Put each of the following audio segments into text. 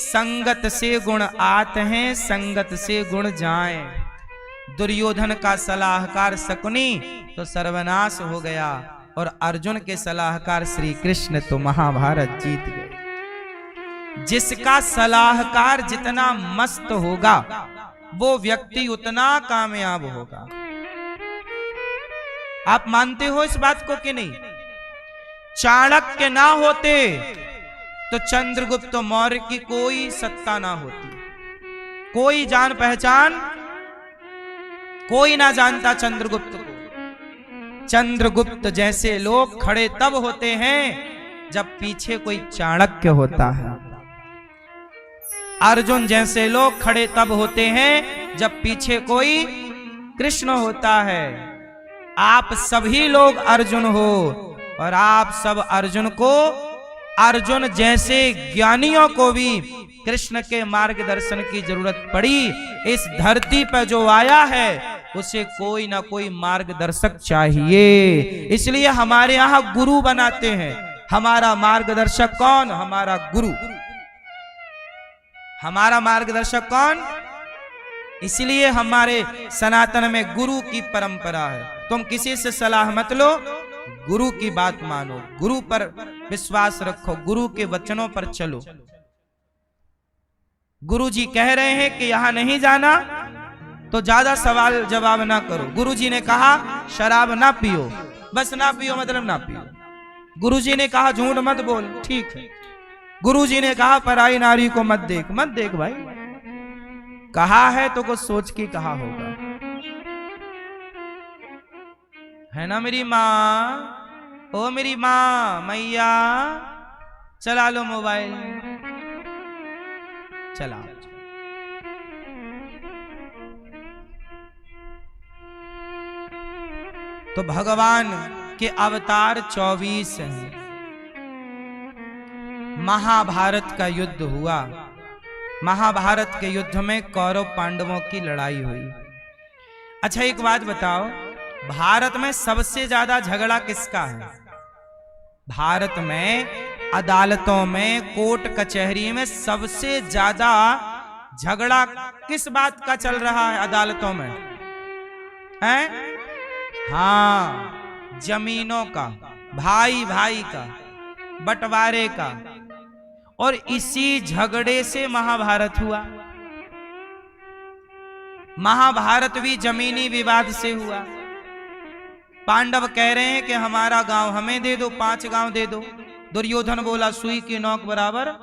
संगत से गुण आत हैं, संगत से गुण जाए। दुर्योधन का सलाहकार शकुनी तो सर्वनाश हो गया, और अर्जुन के सलाहकार श्री कृष्ण तो महाभारत जीत गए। जिसका सलाहकार जितना मस्त होगा वो व्यक्ति उतना कामयाब होगा। आप मानते हो इस बात को कि नहीं? चाणक्य ना होते तो चंद्रगुप्त मौर्य की कोई सत्ता ना होती, कोई जान पहचान कोई ना जानता चंद्रगुप्त को। चंद्रगुप्त जैसे लोग खड़े तब होते हैं जब पीछे कोई चाणक्य होता है। अर्जुन जैसे लोग खड़े तब होते हैं जब पीछे कोई कृष्ण होता है। आप सभी लोग अर्जुन हो, और आप सब अर्जुन को, अर्जुन जैसे ज्ञानियों को भी कृष्ण के मार्गदर्शन की जरूरत पड़ी। इस धरती पर जो आया है उसे कोई ना कोई मार्गदर्शक चाहिए, इसलिए हमारे यहाँ गुरु बनाते हैं। हमारा मार्गदर्शक कौन? हमारा गुरु। हमारा मार्गदर्शक कौन? इसलिए हमारे सनातन में गुरु की परंपरा है। तुम किसी से सलाह मत लो, गुरु की बात मानो, गुरु पर विश्वास रखो, गुरु के वचनों पर चलो। गुरु जी कह रहे हैं कि यहां नहीं जाना तो ज्यादा सवाल जवाब ना करो। गुरु जी ने कहा शराब ना पियो, बस ना पियो मतलब ना पियो। गुरु जी ने कहा झूठ मत बोल, ठीक है। गुरु जी ने कहा पराई नारी को मत देख, मत देख भाई। कहा है तो कुछ सोच के कहा होगा, है ना मेरी माँ? ओ मेरी माँ, मैया चला लो मोबाइल, चला। तो भगवान के अवतार 24 हैं। महाभारत का युद्ध हुआ। महाभारत के युद्ध में कौरव पांडवों की लड़ाई हुई। अच्छा एक बात बताओ, भारत में सबसे ज्यादा झगड़ा किसका है? भारत में अदालतों में, कोर्ट कचहरी में सबसे ज्यादा झगड़ा किस बात का चल रहा है अदालतों में? हैं? हाँ, जमीनों का, भाई भाई का, बंटवारे का। और इसी झगड़े से महाभारत हुआ। महाभारत भी जमीनी विवाद से हुआ। पांडव कह रहे हैं कि हमारा गांव हमें दे दो, 5 गांव दे दो। दुर्योधन बोला सुई की नोक बराबर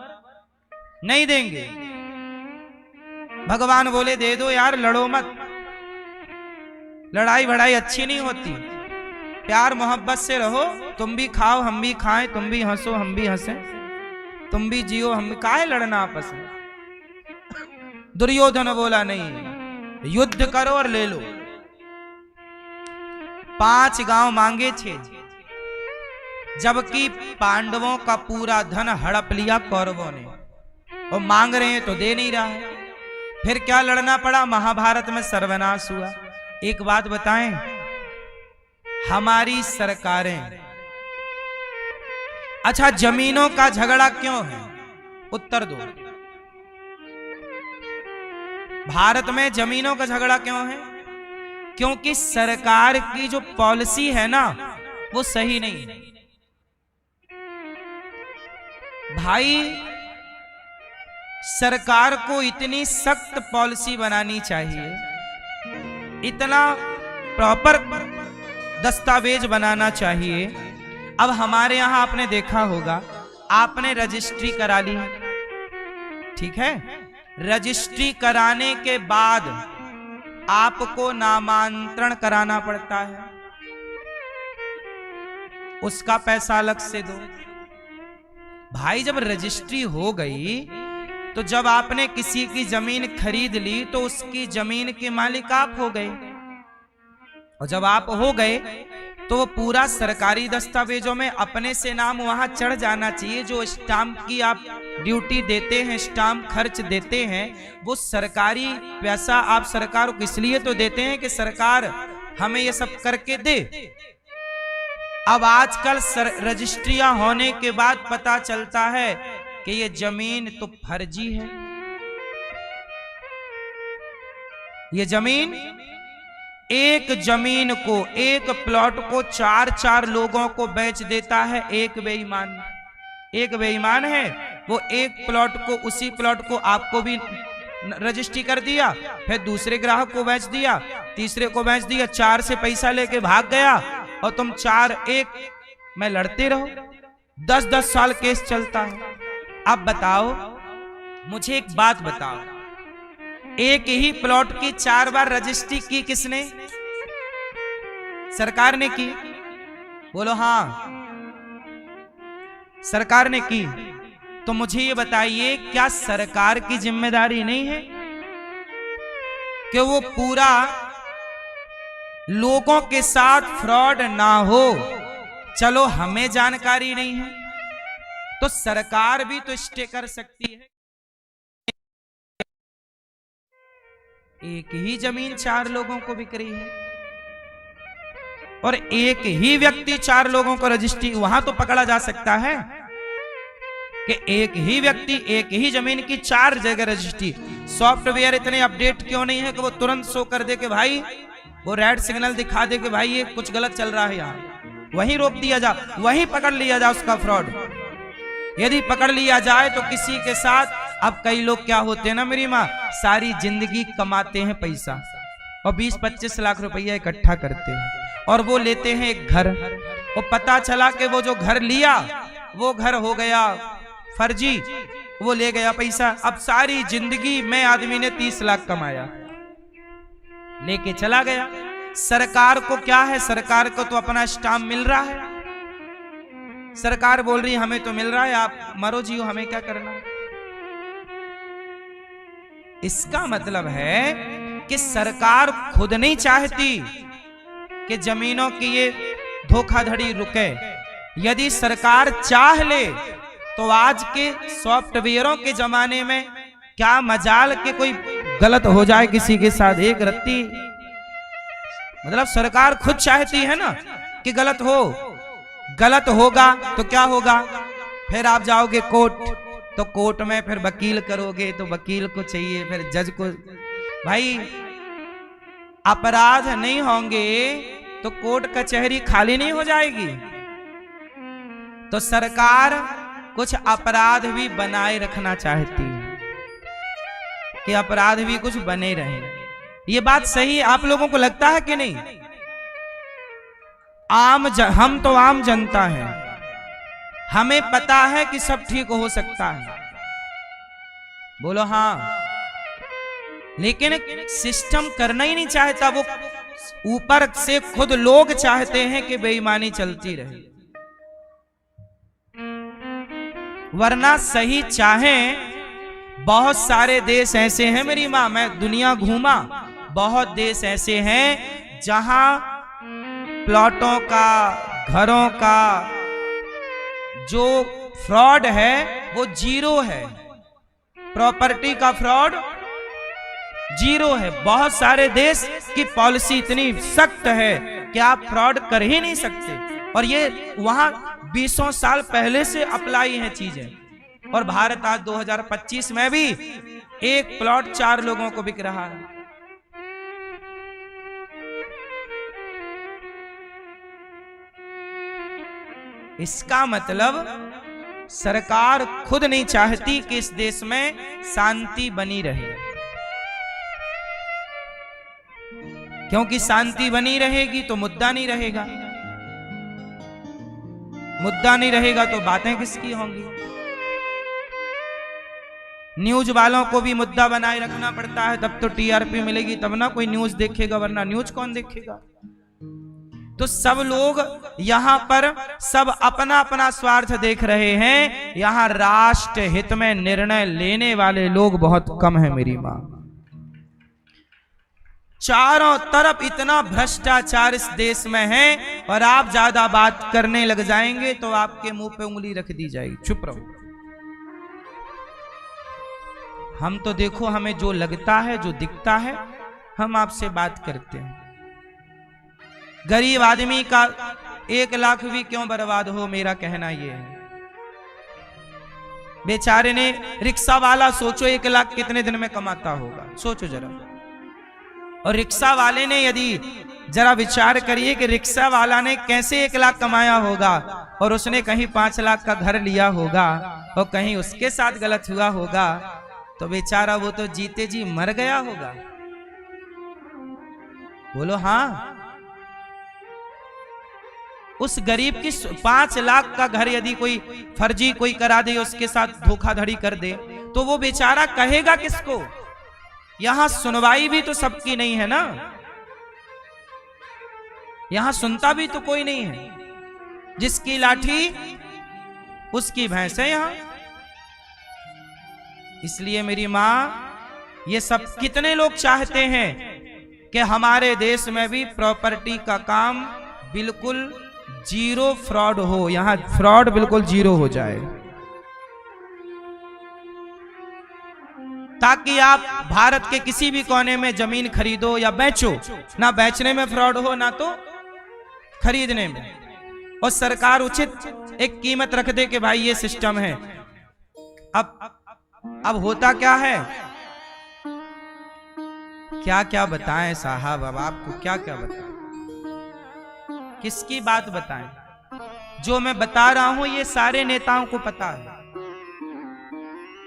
नहीं देंगे। भगवान बोले दे दो यार, लड़ो मत, लड़ाई भड़ाई अच्छी नहीं होती, प्यार मोहब्बत से रहो। तुम भी खाओ हम भी खाएं, तुम भी हंसो हम भी हंसें, तुम भी जियो हम भी, काहे लड़ना आपस में? दुर्योधन बोला नहीं, युद्ध करो और ले लो। 5 गांव मांगे 6, जबकि पांडवों का पूरा धन हड़प लिया कौरवों ने, और मांग रहे हैं तो दे नहीं रहा है। फिर क्या लड़ना पड़ा? महाभारत में सर्वनाश हुआ। एक बात बताएं, हमारी सरकारें, अच्छा जमीनों का झगड़ा क्यों है? उत्तर दो। भारत में जमीनों का झगड़ा क्यों है? क्योंकि सरकार की जो पॉलिसी है ना वो सही नहीं है। भाई सरकार को इतनी सख्त पॉलिसी बनानी चाहिए, इतना प्रॉपर दस्तावेज बनाना चाहिए। अब हमारे यहां आपने देखा होगा, आपने रजिस्ट्री करा ली, ठीक है, रजिस्ट्री कराने के बाद आपको नामांतरण कराना पड़ता है, उसका पैसा अलग से दो। भाई जब रजिस्ट्री हो गई तो जब आपने किसी की जमीन खरीद ली तो उसकी जमीन के मालिक आप हो गए, और जब आप हो गए तो वो पूरा सरकारी दस्तावेजों में अपने से नाम वहां चढ़ जाना चाहिए। जो स्टाम्प की आप ड्यूटी देते हैं, स्टाम्प खर्च देते हैं, वो सरकारी पैसा आप सरकार को इसलिए तो देते हैं कि सरकार हमें ये सब करके दे। अब आजकल रजिस्ट्रियां होने के बाद पता चलता है कि ये जमीन तो फर्जी है। ये जमीन, एक जमीन को, एक प्लॉट को 4-4 लोगों को बेच देता है एक बेईमान। एक बेईमान है, वो एक प्लॉट को, उसी प्लॉट को आपको भी रजिस्ट्री कर दिया, फिर दूसरे ग्राहक को बेच दिया, तीसरे को बेच दिया, 4 से पैसा लेके भाग गया और तुम 4-1 में लड़ते रहो। 10-10 साल केस चलता है। अब बताओ, मुझे एक बात बताओ, एक ही प्लॉट की 4 बार रजिस्ट्री की किसने? सरकार ने की? बोलो हाँ, सरकार ने की। तो मुझे ये बताइए, क्या सरकार की जिम्मेदारी नहीं है कि वो पूरा लोगों के साथ फ्रॉड ना हो? चलो हमें जानकारी नहीं है तो सरकार भी तो स्टे कर सकती है। एक ही जमीन 4 लोगों को बिक रही है और एक ही व्यक्ति 4 लोगों को रजिस्ट्री, वहां तो पकड़ा जा सकता है कि एक ही व्यक्ति एक ही जमीन की 4 जगह रजिस्ट्री। सॉफ्टवेयर इतने अपडेट क्यों नहीं है कि वो तुरंत शो कर दे कि भाई, वो रेड सिग्नल दिखा दे कि भाई ये कुछ गलत चल रहा है, यहाँ वहीं रोक दिया जा, वहीं पकड़ लिया जा उसका फ्रॉड। यदि पकड़ लिया जाए तो किसी के साथ, अब कई लोग क्या होते हैं ना मेरी माँ, सारी जिंदगी कमाते हैं पैसा और 20-25 लाख रुपया इकट्ठा करते हैं और वो लेते हैं एक घर, और पता चला कि वो जो घर लिया वो घर हो गया फर्जी, वो ले गया पैसा। अब सारी जिंदगी में आदमी ने 30 लाख कमाया, लेके चला गया। सरकार को क्या है, सरकार को तो अपना स्टाम्प मिल रहा है। सरकार बोल रही हमें तो मिल रहा है, आप मरो जियो, हमें क्या करना। इसका मतलब है कि सरकार खुद नहीं चाहती कि जमीनों की ये धोखाधड़ी रुके। यदि सरकार चाह ले तो आज के सॉफ्टवेयरों के जमाने में क्या मजाल के कोई गलत हो जाए किसी के साथ एक रत्ती। मतलब सरकार खुद चाहती है ना कि गलत हो, गलत होगा तो क्या होगा, फिर आप जाओगे कोर्ट, तो कोर्ट में फिर वकील करोगे तो वकील को चाहिए, फिर जज को। भाई अपराध नहीं होंगे तो कोर्ट कचहरी खाली नहीं हो जाएगी। तो सरकार कुछ अपराध भी बनाए रखना चाहती है कि अपराध भी कुछ बने रहे। ये बात सही आप लोगों को लगता है कि नहीं? हम तो आम जनता हैं, हमें पता है कि सब ठीक हो सकता है, बोलो हाँ, लेकिन सिस्टम करना ही नहीं चाहता। वो ऊपर से खुद लोग चाहते हैं कि बेईमानी चलती रहे, वरना सही चाहें। बहुत सारे देश ऐसे हैं मेरी माँ, मैं दुनिया घूमा, बहुत देश ऐसे हैं जहां प्लॉटों का, घरों का जो फ्रॉड है वो 0 है, प्रॉपर्टी का फ्रॉड 0 है। बहुत सारे देश की पॉलिसी इतनी सख्त है कि आप फ्रॉड कर ही नहीं सकते, और ये वहां 20 साल पहले से अप्लाई है चीजें। और भारत आज 2025 में भी एक प्लॉट 4 लोगों को बिक रहा है। इसका मतलब सरकार खुद नहीं चाहती कि इस देश में शांति बनी रहे, क्योंकि शांति बनी रहेगी तो मुद्दा नहीं रहेगा, मुद्दा नहीं रहेगा तो बातें किसकी होंगी। न्यूज वालों को भी मुद्दा बनाए रखना पड़ता है, तब तो टीआरपी मिलेगी, तब ना कोई न्यूज देखेगा, वरना न्यूज कौन देखेगा। तो सब लोग यहां पर सब अपना अपना स्वार्थ देख रहे हैं, यहां राष्ट्र हित में निर्णय लेने वाले लोग बहुत कम है मेरी मां। चारों तरफ इतना भ्रष्टाचार इस देश में है, और आप ज्यादा बात करने लग जाएंगे तो आपके मुंह पे उंगली रख दी जाएगी, चुप रहो। हम तो देखो, हमें जो लगता है, जो दिखता है, हम आपसे बात करते हैं। गरीब आदमी का 1 लाख भी क्यों बर्बाद हो, मेरा कहना यह है। बेचारे ने, रिक्शा वाला सोचो 1 लाख कितने दिन में कमाता होगा, सोचो जरा। और रिक्शा वाले ने, यदि जरा विचार करिए कि रिक्शा वाला ने कैसे 1 लाख कमाया होगा, और उसने कहीं 5 लाख का घर लिया होगा और कहीं उसके साथ गलत हुआ होगा, तो बेचारा वो तो जीते जी मर गया होगा। बोलो हाँ। उस गरीब की 5 लाख का घर यदि कोई फर्जी कोई करा दे, उसके साथ धोखाधड़ी कर दे, तो वो बेचारा कहेगा किसको? यहां सुनवाई भी तो सबकी नहीं है ना, यहां सुनता भी तो कोई नहीं है। जिसकी लाठी उसकी भैंस है यहां। इसलिए मेरी मां, ये सब कितने लोग चाहते हैं कि हमारे देश में भी प्रॉपर्टी का काम बिल्कुल जीरो फ्रॉड हो, यहां फ्रॉड बिल्कुल जीरो हो जाए, ताकि आप भारत के किसी भी कोने में जमीन खरीदो या बेचो, ना बेचने में फ्रॉड हो ना तो खरीदने में, और सरकार उचित एक कीमत रख दे कि भाई ये सिस्टम है। अब होता क्या है, क्या क्या बताएं साहब, अब आपको क्या क्या बताएं, किसकी बात बताएं? जो मैं बता रहा हूं ये सारे नेताओं को पता है,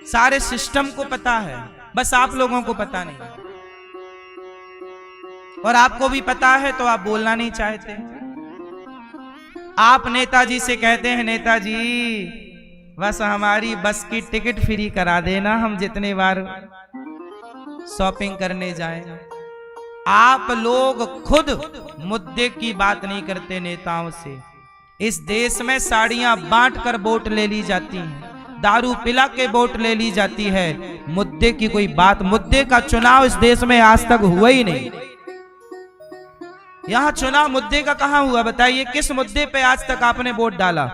सारे सिस्टम को पता है, बस आप लोगों को पता नहीं। और आपको भी पता है तो आप बोलना नहीं चाहते। आप नेताजी से कहते हैं, नेताजी बस हमारी बस की टिकट फ्री करा देना, हम जितने बार शॉपिंग करने जाएं। आप लोग खुद मुद्दे की बात नहीं करते नेताओं से। इस देश में साड़ियां बांट कर वोट ले ली जाती हैं, दारू पिला के वोट ले ली जाती है, मुद्दे की कोई बात, मुद्दे का चुनाव इस देश में आज तक हुआ ही नहीं। यहां चुनाव मुद्दे का कहां हुआ? बताइए, किस मुद्दे पे आज तक आपने वोट डाला?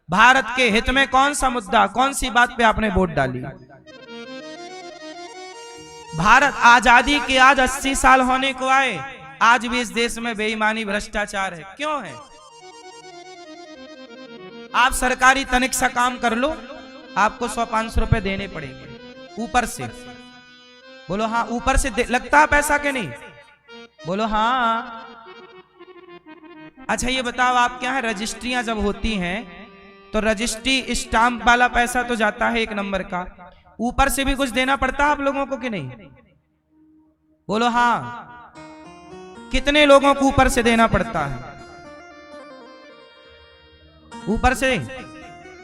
भारत के हित में कौन सा मुद्दा, कौन सी बात पे आपने वोट डाली? भारत आजादी के आज 80 साल होने को आए, आज भी इस देश में बेईमानी भ्रष्टाचार है। क्यों है? आप सरकारी तनिक सा काम कर लो, आपको 100-500 रुपए देने पड़ेंगे ऊपर से। बोलो हाँ, ऊपर से लगता है पैसा के नहीं? बोलो हाँ। अच्छा ये बताओ, आप क्या है, रजिस्ट्रियां जब होती हैं तो रजिस्ट्री स्टाम्प वाला पैसा तो जाता है 1 नंबर का, ऊपर से भी कुछ देना पड़ता है आप लोगों को कि नहीं? बोलो हाँ। कितने लोगों को ऊपर से देना पड़ता है? ऊपर से।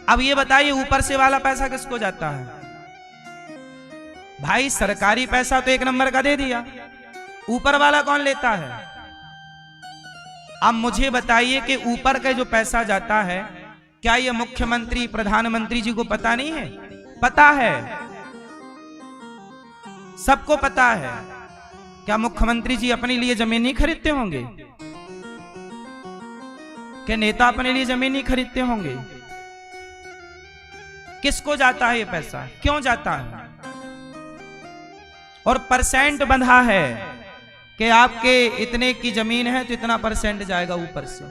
अब ये बताइए, ऊपर से वाला पैसा किसको जाता है? भाई सरकारी पैसा तो 1 नंबर का दे दिया, ऊपर वाला कौन लेता है? अब मुझे बताइए कि ऊपर का जो पैसा जाता है, क्या ये मुख्यमंत्री प्रधानमंत्री जी को पता नहीं है? पता है, सबको पता है। क्या मुख्यमंत्री जी अपने लिए जमीन नहीं खरीदते होंगे? क्या नेता अपने लिए जमीन नहीं खरीदते होंगे? किसको जाता है ये पैसा? क्यों जाता है? और परसेंट बंधा है कि आपके इतने की जमीन है तो इतना परसेंट जाएगा ऊपर से।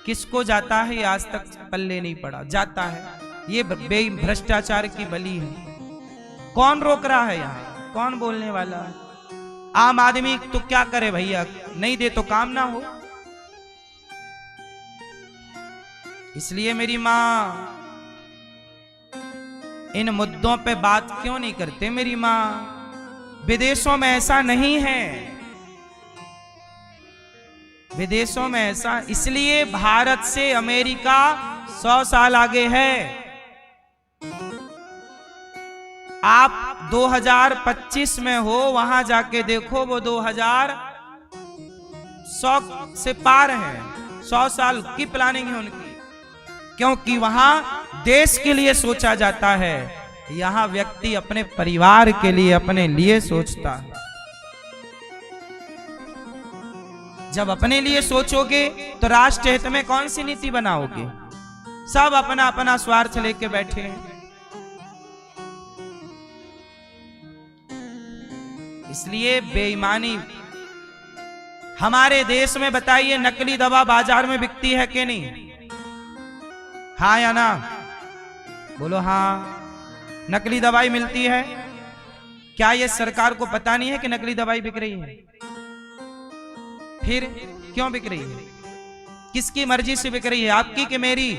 किसको जाता है ये आज तक पल्ले नहीं पड़ा, जाता है। ये भ्रष्टाचार की बलि है। कौन रोक रहा है यहाँ? कौन बोलने वाला है? आम आदमी तो क्या करे भैया, नहीं दे तो काम ना हो। इसलिए मेरी मां, इन मुद्दों पे बात क्यों नहीं करते मेरी मां? विदेशों में ऐसा नहीं है, विदेशों में ऐसा, इसलिए भारत से अमेरिका 100 साल आगे है। आप 2025 में हो, वहां जाके देखो, वो 2100 से पार है। 100 साल की प्लानिंग है उनकी, क्योंकि वहां देश के लिए सोचा जाता है, यहां व्यक्ति अपने परिवार के लिए, अपने लिए सोचता है। जब अपने लिए सोचोगे तो राष्ट्र हित में कौन सी नीति बनाओगे? सब अपना अपना स्वार्थ लेके बैठे हैं। इसलिए बेईमानी हमारे देश में, बताइए, नकली दवा बाजार में बिकती है कि नहीं? हाँ या ना? बोलो हाँ। नकली दवाई मिलती है, क्या ये सरकार को पता नहीं है कि नकली दवाई बिक रही है? फिर क्यों बिक रही है? किसकी मर्जी से बिक रही है, आपकी कि मेरी?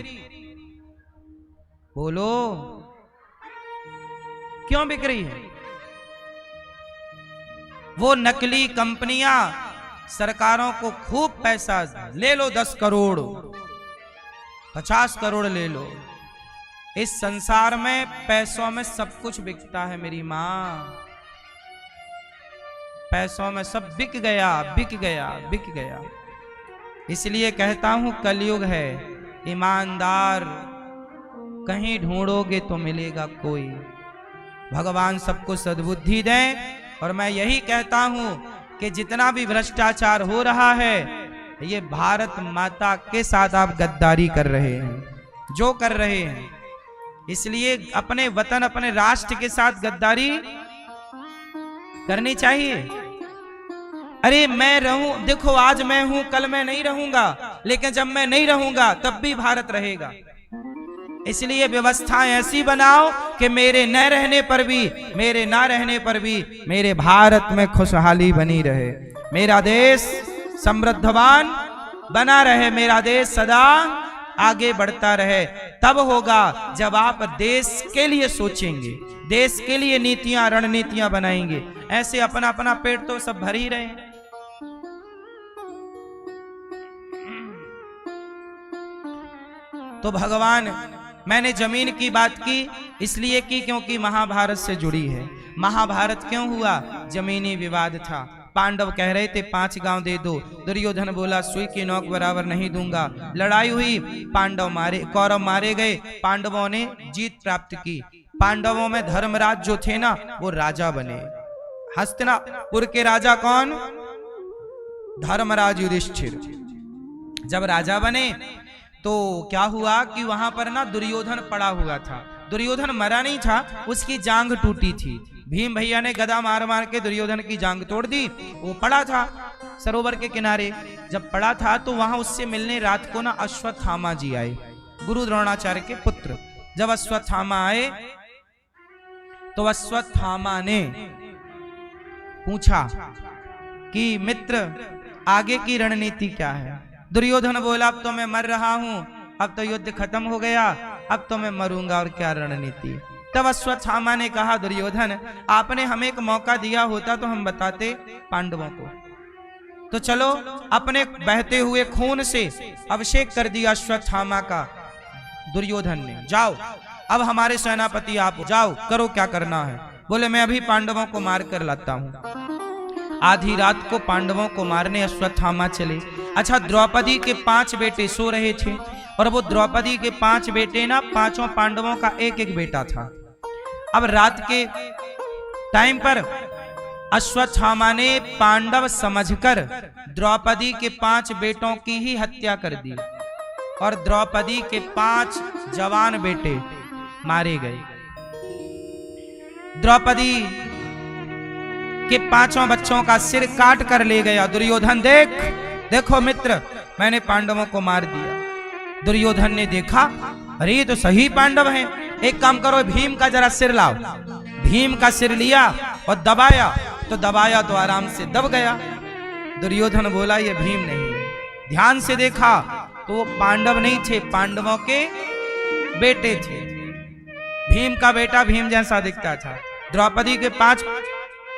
बोलो, क्यों बिक रही है? वो नकली कंपनियां सरकारों को खूब पैसा, ले लो 10 करोड़ 50 करोड़ ले लो। इस संसार में पैसों में सब कुछ बिकता है मेरी मां, पैसों में सब बिक गया, बिक गया, बिक गया। इसलिए कहता हूं कलयुग है, ईमानदार कहीं ढूंढोगे तो मिलेगा कोई। भगवान सबको सद्बुद्धि दें। और मैं यही कहता हूं कि जितना भी भ्रष्टाचार हो रहा है, ये भारत माता के साथ आप गद्दारी कर रहे हैं, जो कर रहे हैं। इसलिए अपने वतन, अपने राष्ट्र के साथ गद्दारी करनी चाहिए। अरे मैं रहूं, देखो आज मैं हूं, कल मैं नहीं रहूंगा, लेकिन जब मैं नहीं रहूंगा तब भी भारत रहेगा। इसलिए व्यवस्थाएं ऐसी बनाओ कि मेरे न रहने पर भी, मेरे ना रहने पर भी मेरे भारत में खुशहाली बनी रहे, मेरा देश समृद्धवान बना रहे, मेरा देश सदा आगे बढ़ता रहे। तब होगा जब आप देश के लिए सोचेंगे, देश के लिए नीतियां रणनीतियां बनाएंगे। ऐसे अपना अपना पेट तो सब भर ही रहे हैं। तो भगवान, मैंने जमीन की बात की इसलिए की क्योंकि महाभारत से जुड़ी है। महाभारत क्यों हुआ? जमीनी विवाद था। पांडव कह रहे थे 5 गांव दे दो, दुर्योधन बोला सुई की नोक बराबर नहीं दूंगा। लड़ाई हुई, पांडव मारे, कौरव मारे गए, पांडवों ने जीत प्राप्त की। पांडवों में धर्मराज जो थे ना, वो राजा बने। हस्तिनापुर के राजा कौन? धर्मराज युधिष्ठिर। जब राजा बने तो क्या हुआ कि वहां पर ना दुर्योधन पड़ा हुआ था। दुर्योधन मरा नहीं था, उसकी जांघ टूटी थी। भीम भैया ने गदा मार मार के दुर्योधन की जांघ तोड़ दी। वो पड़ा था सरोवर के किनारे। जब पड़ा था तो वहां उससे मिलने रात को ना अश्वत्थामा जी आए, गुरु द्रोणाचार्य के पुत्र। जब अश्वत्थामा आए तो अश्वत्थामा ने पूछा कि मित्र आगे की रणनीति क्या है? दुर्योधन बोला अब तो मैं मर रहा हूं, अब तो युद्ध खत्म हो गया, अब तो मैं मरूंगा और क्या रणनीति। तब अश्वत्थामा ने कहा दुर्योधन आपने हमें एक मौका दिया होता तो हम बताते पांडवों को। तो चलो, अपने बहते हुए खून से अभिषेक कर दिया अश्वत्थामा का दुर्योधन ने। जाओ अब हमारे सेनापति आप, जाओ करो क्या करना है। बोले मैं अभी पांडवों को मार कर लाता हूं। आधी रात को पांडवों को मारने अश्वत्थामा चले। अच्छा, द्रौपदी के 5 बेटे सो रहे थे और वो द्रौपदी के 5 बेटे ना, 5 पांडवों का एक एक बेटा था। अब रात के टाइम पर अश्वत्थामा ने पांडव समझकर द्रौपदी के 5 बेटों की ही हत्या कर दी और द्रौपदी के 5 जवान बेटे मारे गए। द्रौपदी के 5 बच्चों का सिर काट कर ले गया दुर्योधन। देखो मित्र, मैंने पांडवों को मार दिया। दुर्योधन ने देखा, अरे ये तो सही पांडव हैं। एक काम करो, भीम का जरा सिर लाओ। भीम का सिर लिया और दबाया तो आराम से दब गया। दुर्योधन बोला ये भीम नहीं है। ध्यान से देखा तो वो पांडव नहीं थे, पांडवों के बेटे थे। भीम का बेटा भीम जैसा दिखता था। द्रौपदी के 5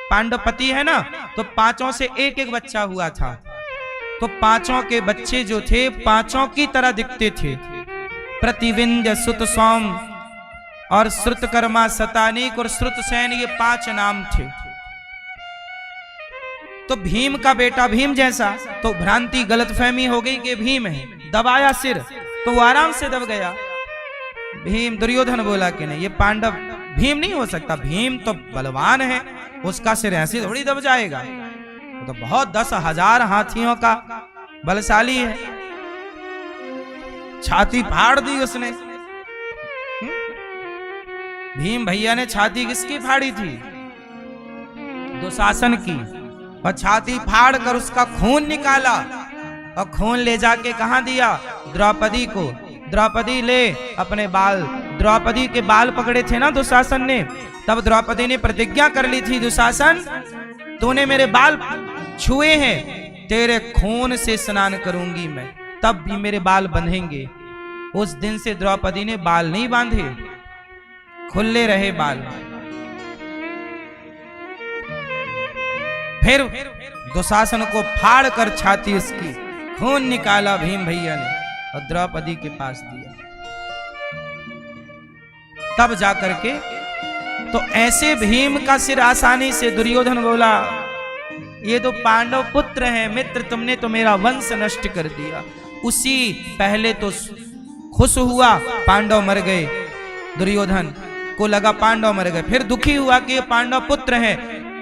पांडव पति है ना, तो 5 से एक एक बच्चा हुआ था। तो 5 के बच्चे जो थे 5 की तरह दिखते थे। प्रतिविंध्य, सुत सौम और श्रुतकर्मा, शतानीक और श्रुतसेन, ये 5 नाम थे। तो भीम का बेटा भीम जैसा, तो भ्रांति गलतफहमी हो गई कि भीम है। दबाया सिर तो वो आराम से दब गया। भीम, दुर्योधन बोला कि नहीं ये पांडव भीम नहीं हो सकता, भीम तो बलवान है, उसका सिर ऐसे थोड़ी दब जाएगा, वो तो बहुत 10,000 हाथियों का बलशाली है। छाती फाड़ दी उसने। भीम भैया ने छाती किसकी फाड़ी थी? दुशासन की। और छाती फाड़ कर उसका खून निकाला और खून ले जाके कहां दिया? द्रौपदी को। द्रौपदी ले अपने बाल द्रौपदी के बाल पकड़े थे ना दुशासन ने, तब द्रौपदी ने प्रतिज्ञा कर ली थी, दुशासन तूने मेरे बाल छुए हैं, तेरे खून से स्नान करूंगी मैं, तब भी मेरे बाल बंधेंगे। उस दिन से द्रौपदी ने बाल नहीं बांधे, खुले रहे बाल। फिर दुशासन को फाड़ कर छाती उसकी खून निकाला भीम भैया ने और द्रौपदी के पास दिया। तब जाकर के तो ऐसे भीम का सिर आसानी से दुर्योधन बोला, ये तो पांडव पुत्र हैं, मित्र तुमने तो मेरा वंश नष्ट कर दिया। उसी पहले तो खुश हुआ पांडव मर गए, दुर्योधन को लगा पांडव मर गए, फिर दुखी हुआ कि ये पांडव पुत्र हैं।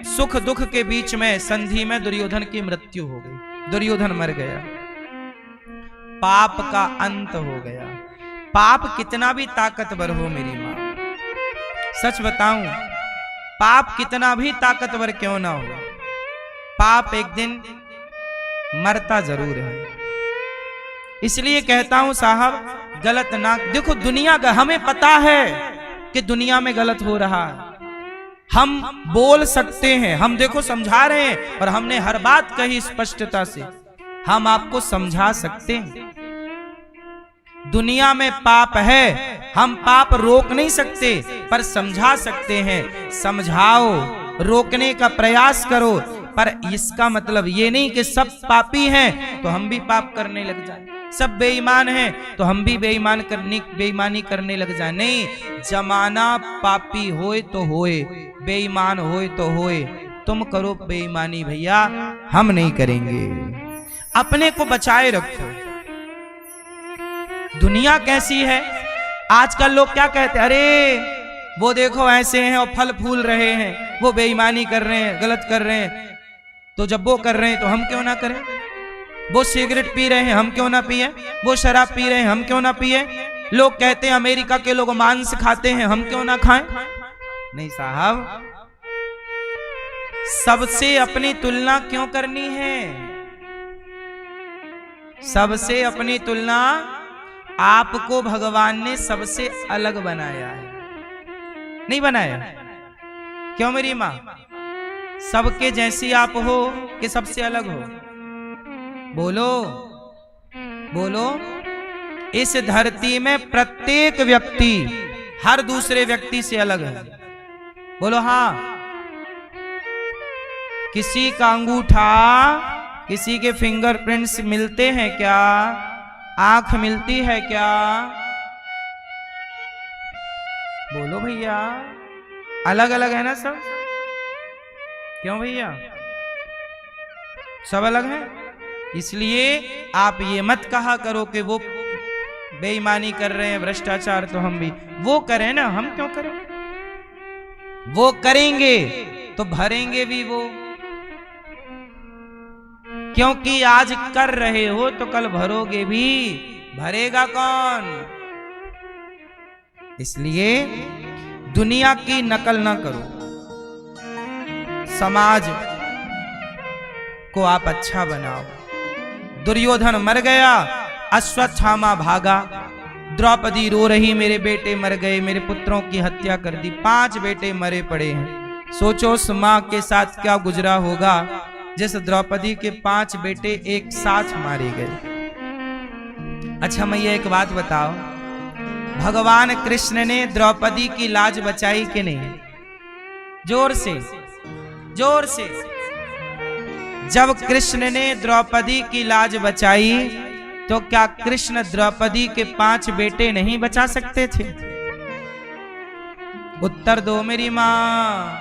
सुख दुख के बीच में संधि में दुर्योधन की मृत्यु हो गई, दुर्योधन मर गया, पाप का अंत हो गया। पाप कितना भी ताकतवर हो मेरी मां, सच बताऊं, पाप कितना भी ताकतवर क्यों ना हो, पाप एक दिन मरता जरूर है। इसलिए कहता हूं साहब, गलत ना देखो। दुनिया का हमें पता है कि दुनिया में गलत हो रहा है, हम बोल सकते हैं, हम देखो समझा रहे हैं, और हमने हर बात कही स्पष्टता से, हम आपको समझा सकते हैं। दुनिया में पाप है, हम पाप रोक नहीं सकते पर समझा सकते हैं। समझाओ, रोकने का प्रयास करो, पर इसका मतलब ये नहीं कि सब पापी हैं तो हम भी पाप करने लग जाएं, सब बेईमान हैं तो हम भी बेईमानी करने लग जाएं। नहीं, जमाना पापी होए तो होए, बेईमान होए तो होए, तुम करो बेईमानी भैया, हम नहीं करेंगे। अपने को बचाए रखो। दुनिया कैसी है आजकल, लोग क्या कहते हैं, अरे वो देखो ऐसे हैं और फल फूल रहे हैं, वो बेईमानी कर रहे हैं, गलत कर रहे हैं, तो जब वो कर रहे हैं तो हम क्यों ना करें। वो सिगरेट पी रहे हैं, हम क्यों ना पिए। वो शराब पी रहे हैं, हम क्यों ना पिए। लोग कहते हैं अमेरिका के लोग मांस खाते हैं, हम क्यों ना खाएं। नहीं साहब, सबसे अपनी तुलना क्यों करनी है। सबसे अपनी तुलना, आपको भगवान ने सबसे अलग बनाया है, नहीं बनाया। क्यों मेरी मां, सबके जैसी आप हो कि सबसे अलग हो। बोलो बोलो। इस धरती में प्रत्येक व्यक्ति हर दूसरे व्यक्ति से अलग है। बोलो हाँ। किसी का अंगूठा, किसी के फिंगरप्रिंट्स मिलते हैं क्या, आंख मिलती है क्या। बोलो भैया, अलग अलग है ना सब। क्यों भैया, सब अलग है। इसलिए आप ये मत कहा करो कि वो बेईमानी कर रहे हैं, भ्रष्टाचार, तो हम भी वो करें ना, हम क्यों करें। वो करेंगे तो भरेंगे भी वो, क्योंकि आज कर रहे हो तो कल भरोगे भी, भरेगा कौन। इसलिए दुनिया की नकल ना करो, समाज को आप अच्छा बनाओ। दुर्योधन मर गया, अश्वत्थामा भागा, द्रौपदी रो रही, मेरे बेटे मर गए, मेरे पुत्रों की हत्या कर दी, 5 बेटे मरे पड़े हैं। सोचो उस मां के साथ क्या गुजरा होगा जिस द्रौपदी के 5 बेटे एक साथ मारे गए। अच्छा मैया एक बात बताओ, भगवान कृष्ण ने द्रौपदी की लाज बचाई कि नहीं। जोर से जोर से। जब कृष्ण ने द्रौपदी की लाज बचाई तो क्या कृष्ण द्रौपदी के 5 बेटे नहीं बचा सकते थे। उत्तर दो मेरी मां,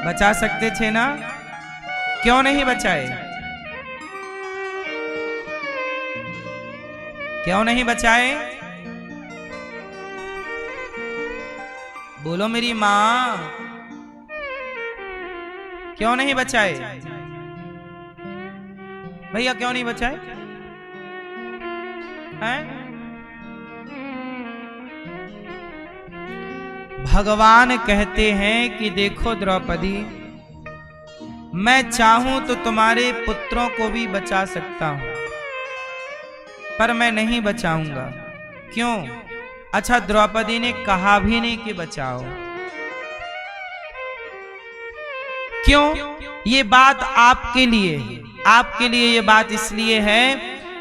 बचा सकते थे ना, क्यों नहीं बचाए। क्यों नहीं बचाए, बोलो मेरी मां, क्यों नहीं बचाए भैया, क्यों नहीं बचाए हैं? भगवान कहते हैं कि देखो द्रौपदी, मैं चाहूं तो तुम्हारे पुत्रों को भी बचा सकता हूं, पर मैं नहीं बचाऊंगा। क्यों? अच्छा, द्रौपदी ने कहा भी नहीं कि बचाओ। क्यों? ये बात आपके लिए है। आपके लिए ये बात इसलिए है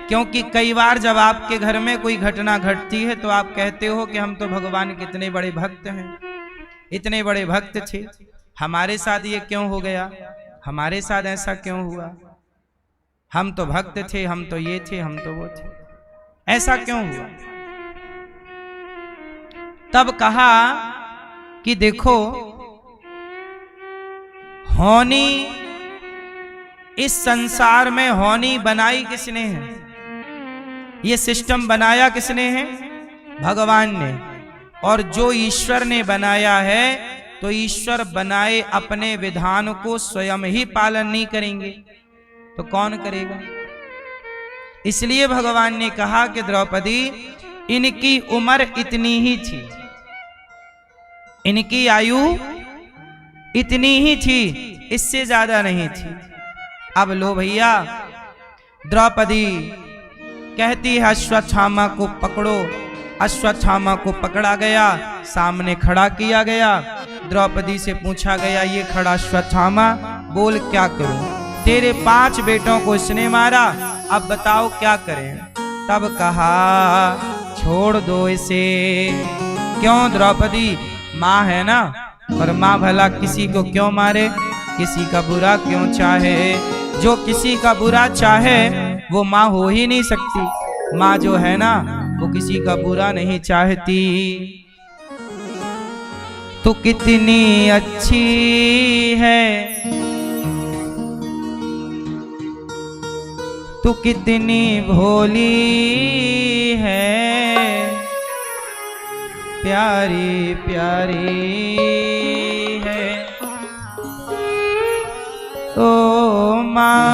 क्योंकि कई बार जब आपके घर में कोई घटना घटती है तो आप कहते हो कि हम तो भगवान के इतने बड़े भक्त हैं, इतने बड़े भक्त थे, हमारे साथ ये क्यों हो गया, हमारे साथ ऐसा क्यों हुआ, हम तो भक्त थे, हम तो ये थे, हम तो वो थे, ऐसा क्यों हुआ। तब कहा कि देखो, होनी इस संसार में होनी बनाई किसने है, ये सिस्टम बनाया किसने है, भगवान ने। और जो ईश्वर ने बनाया है तो ईश्वर बनाए अपने विधान को स्वयं ही पालन नहीं करेंगे तो कौन करेगा। इसलिए भगवान ने कहा कि द्रौपदी, इनकी उम्र इतनी ही थी, इनकी आयु इतनी ही थी, इससे ज्यादा नहीं थी। अब लो भैया, द्रौपदी कहती है अश्वत्थामा को पकड़ो। अश्वत्थामा को पकड़ा गया, सामने खड़ा किया गया। द्रौपदी से पूछा गया, ये खड़ा अश्वत्थामा, बोल क्या करूं, तेरे 5 बेटों को इसने मारा, अब बताओ क्या करें। तब कहा, छोड़ दो इसे। क्यों द्रौपदी, माँ है ना, और माँ भला किसी को क्यों मारे, किसी का बुरा क्यों चाहे। जो किसी का बुरा चाहे वो माँ हो ही नहीं सकती। माँ जो है ना वो किसी का बुरा नहीं चाहती। तो कितनी अच्छी है, तू कितनी भोली है, प्यारी प्यारी है ओ माँ,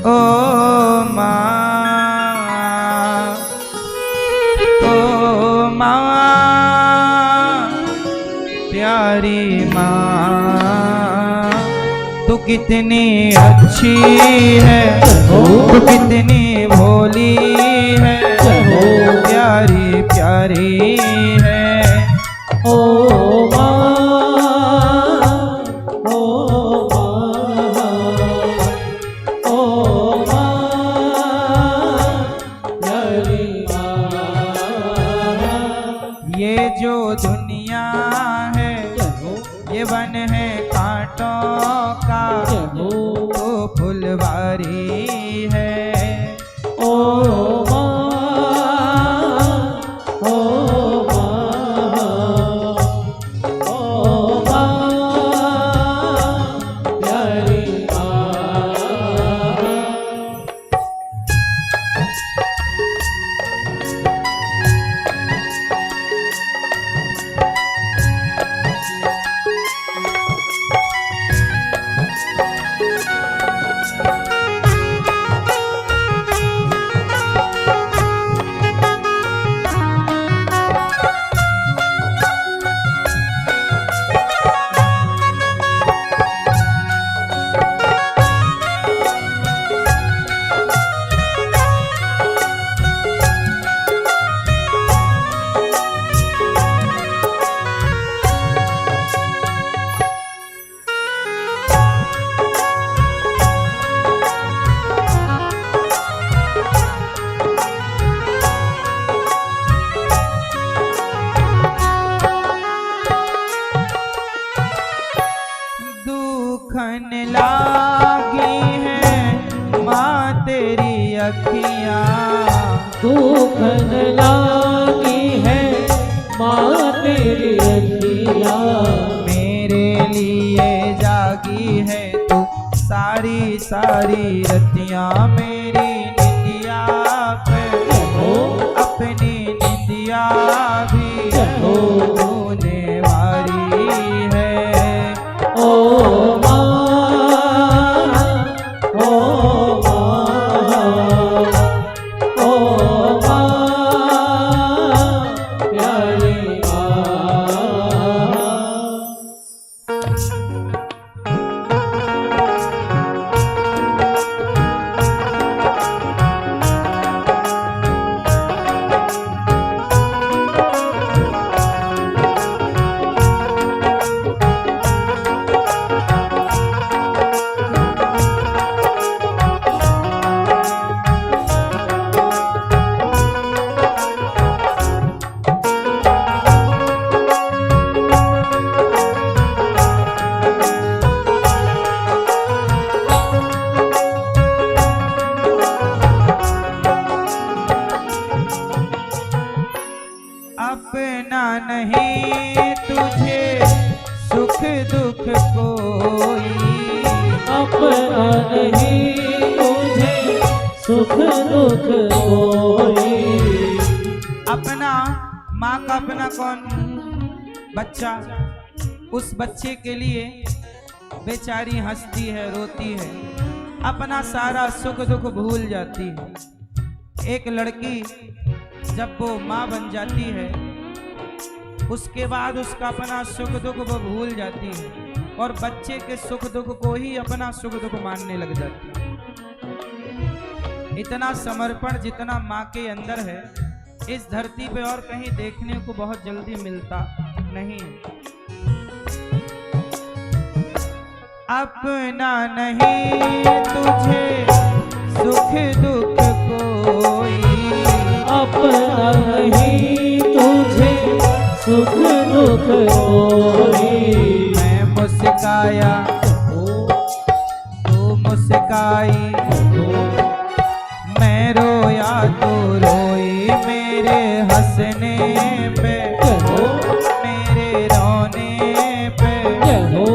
ओ माँ, ओ माँ, प्यारी माँ, तू कितनी अच्छी है, तू कितनी भोली है, प्यारी प्यारी है ओ माँ, ओ माँ, ओ माँ, प्यारी माँ। ये जो दुनिया है ये वन है कांटों का, तो फुलवारी है ओ माँ, ओ माँ, ओ माँ, प्यारी माँ। दुखन लागी है माँ तेरी अखियाँ, दुखन लागी है माँ तेरी अखियाँ, मेरे लिए जागी है तू सारी सारी रतियाँ, मेरी निंदिया पे अपनी निंदिया भी होने वाली है ओ माँ, ओ माँ, ओ माँ, प्यारी माँ। नहीं तुझे सुख दुख कोई, अपना नहीं तुझे सुख दुख कोई। अपना माँ का अपना कौन? बच्चा। उस बच्चे के लिए बेचारी हंसती है, रोती है, अपना सारा सुख दुख भूल जाती है। एक लड़की जब वो माँ बन जाती है, उसके बाद उसका अपना सुख दुख वो भूल जाती है और बच्चे के सुख दुख को ही अपना सुख दुख मानने लग जाती है। इतना समर्पण जितना माँ के अंदर है, इस धरती पे और कहीं देखने को बहुत जल्दी मिलता नहीं है। अपना नहीं तुझे सुख दुख कोई, अपना नहीं तुझे सुख दुख कोई। मैं मुस्काया तू मुस्काई, मैं रोया तो रोई, मेरे हंसने पे मेरे रोने पे तू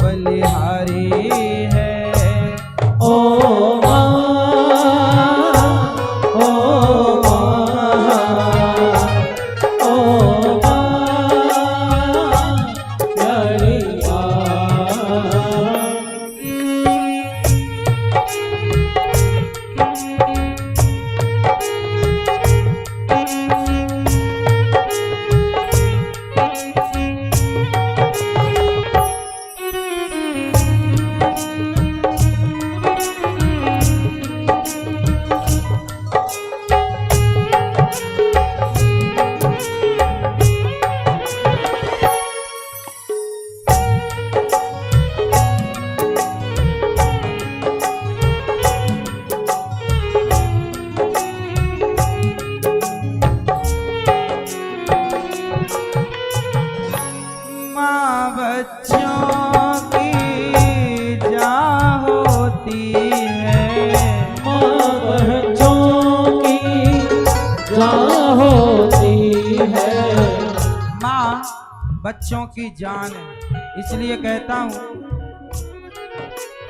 बलिहारी है। ओ बच्चों की जान है। इसलिए कहता हूं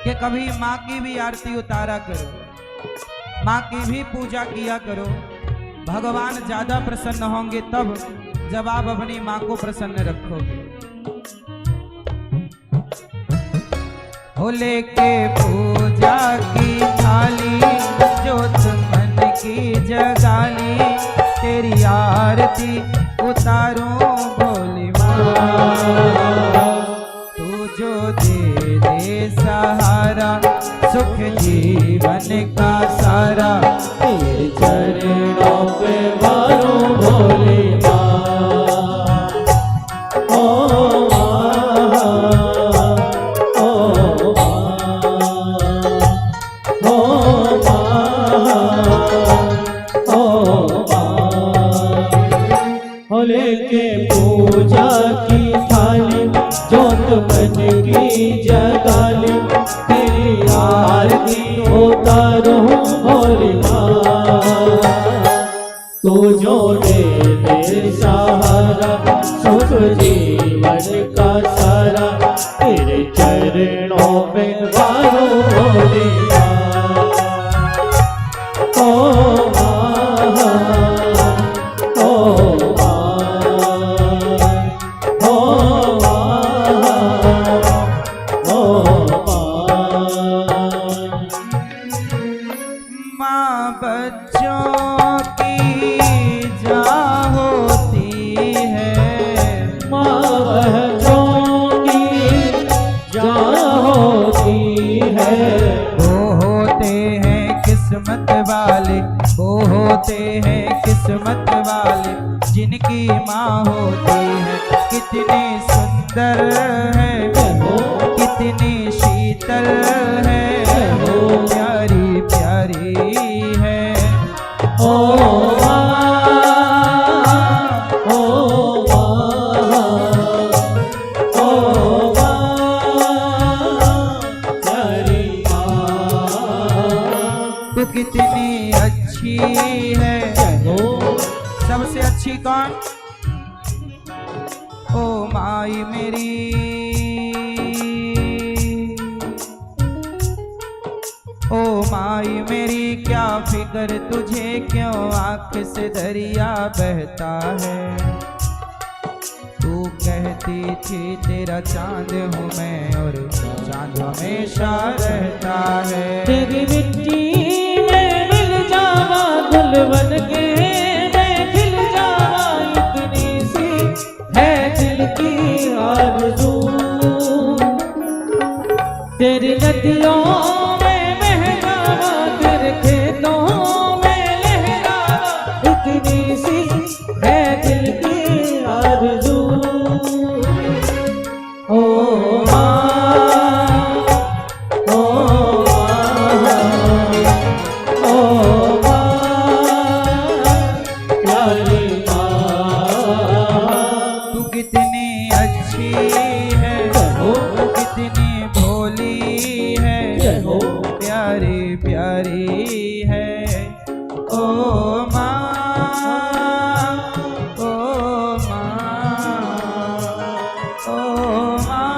कि कभी माँ की भी आरती उतारा करो, माँ की भी पूजा किया करो। भगवान ज्यादा प्रसन्न होंगे तब जब आप अपनी माँ को प्रसन्न रखोगे। हो लेके पूजा की थाली, जोत मन की जगाली, तेरी आरती उतारूं भोली माँ। तू जो दे दे सहारा, सुख जीवन का सारा, तेरे चरणों पे वारूं भोली माँ। ओ लेके पूजा की थाली, जोत मन की जगाली, तेरी आरती उतारूं भोली माँ। तू जो दे दे सहारा, सुख जीवन का सारा, तेरे चरणों में वारूं भोली माँ। ओ वो होते हैं किस्मत वाले, जिनकी माँ होती है। कितनी सुंदर है, कितनी शीतल है, प्यारी प्यारी है। ओ तो कितनी अच्छी है, सबसे अच्छी कौन? माई मेरी, ओ माई मेरी क्या फिक्र तुझे, क्यों आँख से दरिया बहता है। तू कहती थी तेरा चांद हूँ मैं, और चांद हमेशा रहता है। तेरी मिट्टी में मिल जावा, गुल बन के मैं खिल जावा, इतनी सी है दिल की आरज़ू। तेरी नदियों में बह जावा, तेरे खेतों में लहरावा, इतनी सी है दिल की आरज़ू। ओ माँ, ओ माँ, ओ माँ, प्यारी माँ। तू कितनी अच्छी है, हो तू कितनी भोली है, जय हो प्यारी प्यारी है। ओ माँ, ओ माँ, ओ माँ,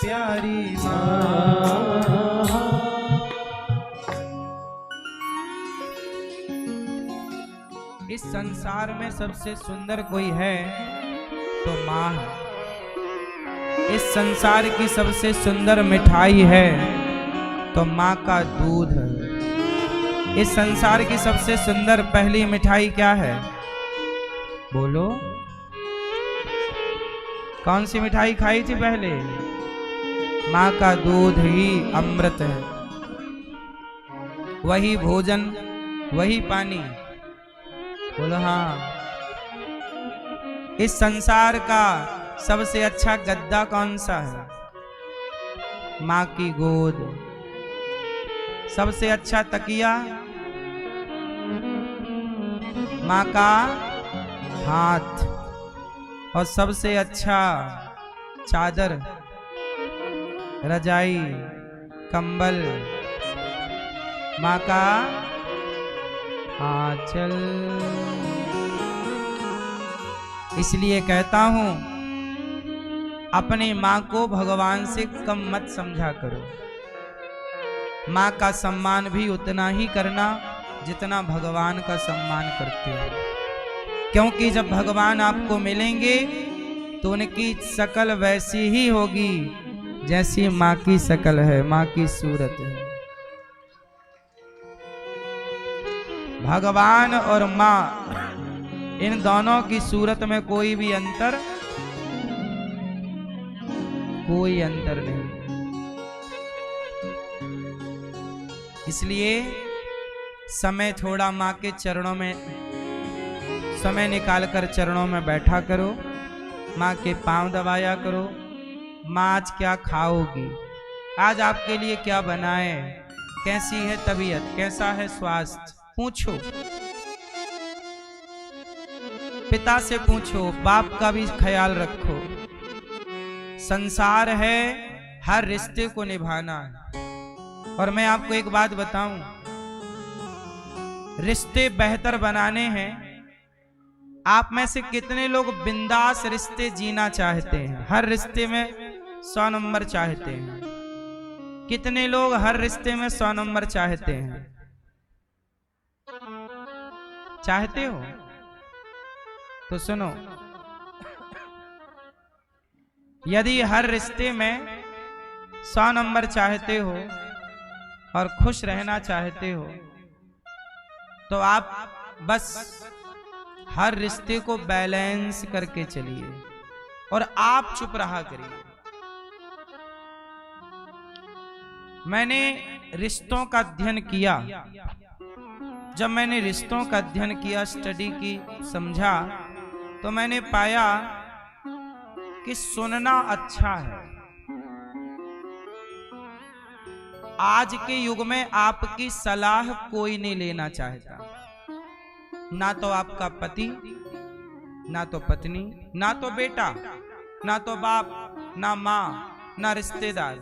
प्यारी माँ। इस संसार में सबसे सुंदर कोई है तो माँ है। इस संसार की सबसे सुंदर मिठाई है तो माँ का दूध है। इस संसार की सबसे सुंदर पहली मिठाई क्या है? बोलो, कौन सी मिठाई खाई थी पहले? माँ का दूध ही अमृत है। वही भोजन, वही पानी। बोलो हाँ। इस संसार का सबसे अच्छा गद्दा कौन सा है? माँ की गोद। सबसे अच्छा तकिया? माँ का हाथ। और सबसे अच्छा चादर, रजाई, कंबल, माँ का आंचल। इसलिए कहता हूं, अपनी माँ को भगवान से कम मत समझा करो। माँ का सम्मान भी उतना ही करना जितना भगवान का सम्मान करते हो। क्योंकि जब भगवान आपको मिलेंगे तो उनकी शकल वैसी ही होगी जैसी माँ की शकल है, माँ की सूरत है। भगवान और माँ, इन दोनों की सूरत में कोई अंतर नहीं। इसलिए समय थोड़ा माँ के चरणों में समय निकालकर चरणों में बैठा करो, माँ के पांव दबाया करो। माँ आज क्या खाओगी, आज आपके लिए क्या बनाए, कैसी है तबीयत, कैसा है स्वास्थ्य, पूछो। पिता से पूछो, बाप का भी ख्याल रखो। संसार है, हर रिश्ते को निभाना है। और मैं आपको एक बात बताऊं, रिश्ते बेहतर बनाने हैं। आप में से कितने लोग बिंदास रिश्ते जीना चाहते हैं? हर रिश्ते में 100 नंबर चाहते हैं। कितने लोग हर रिश्ते में 100 नंबर चाहते हैं? चाहते हो तो सुनो, यदि हर रिश्ते में 100 नंबर चाहते हो और खुश रहना चाहते हो तो आप बस हर रिश्ते को बैलेंस करके चलिए और आप चुप रहा करिए। मैंने रिश्तों का अध्ययन किया। जब मैंने रिश्तों का अध्ययन किया, स्टडी की, समझा, तो मैंने पाया कि सुनना अच्छा है। आज के युग में आपकी सलाह कोई नहीं लेना चाहता। ना तो आपका पति, ना तो पत्नी, ना तो बेटा, ना तो बाप, ना माँ, ना रिश्तेदार।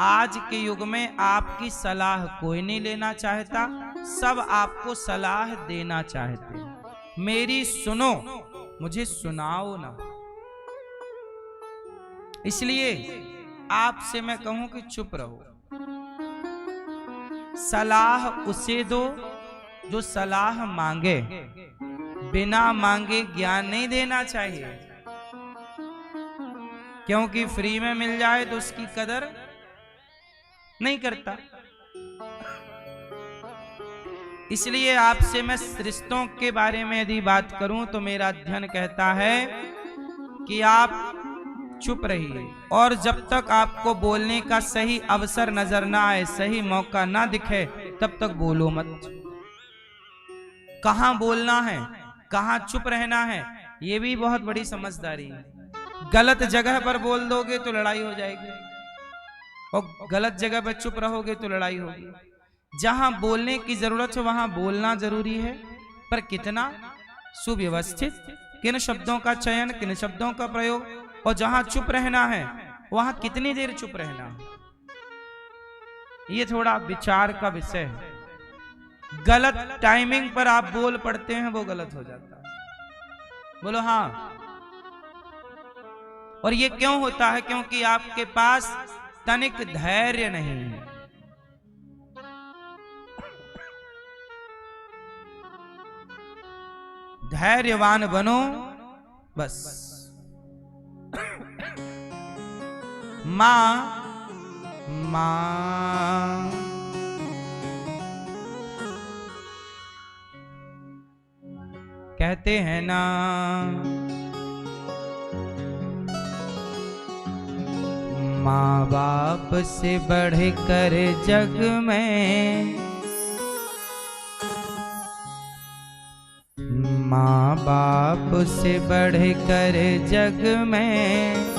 आज के युग में आपकी सलाह कोई नहीं लेना चाहता, सब आपको सलाह देना चाहते हैं। मेरी सुनो, मुझे सुनाओ ना। इसलिए आपसे मैं कहूं कि चुप रहो। सलाह उसे दो जो सलाह मांगे, बिना मांगे ज्ञान नहीं देना चाहिए, क्योंकि फ्री में मिल जाए तो उसकी कदर नहीं करता। इसलिए आपसे मैं रिश्तों के बारे में यदि बात करूं तो मेरा अध्ययन कहता है कि आप चुप रहिए, और जब तक आपको बोलने का सही अवसर नजर ना आए, सही मौका ना दिखे, तब तक बोलो मत। कहां बोलना है, कहां चुप रहना है, ये भी बहुत बड़ी समझदारी है। गलत जगह पर बोल दोगे तो लड़ाई हो जाएगी, और गलत जगह पर चुप रहोगे तो लड़ाई होगी। जहां बोलने की जरूरत है वहां बोलना जरूरी है, पर कितना सुव्यवस्थित, किन शब्दों का चयन, किन शब्दों का प्रयोग, और जहां चुप रहना है वहां कितनी देर चुप रहना है, ये थोड़ा विचार का विषय है। गलत टाइमिंग पर आप बोल पड़ते हैं, वो गलत हो जाता है। बोलो हाँ। और ये क्यों होता है? क्योंकि आपके पास तनिक धैर्य नहीं है। धैर्यवान बनो बस। मां मां कहते हैं ना, माँ बाप से बढ़कर जग में, माँ बाप से बढ़कर जग में,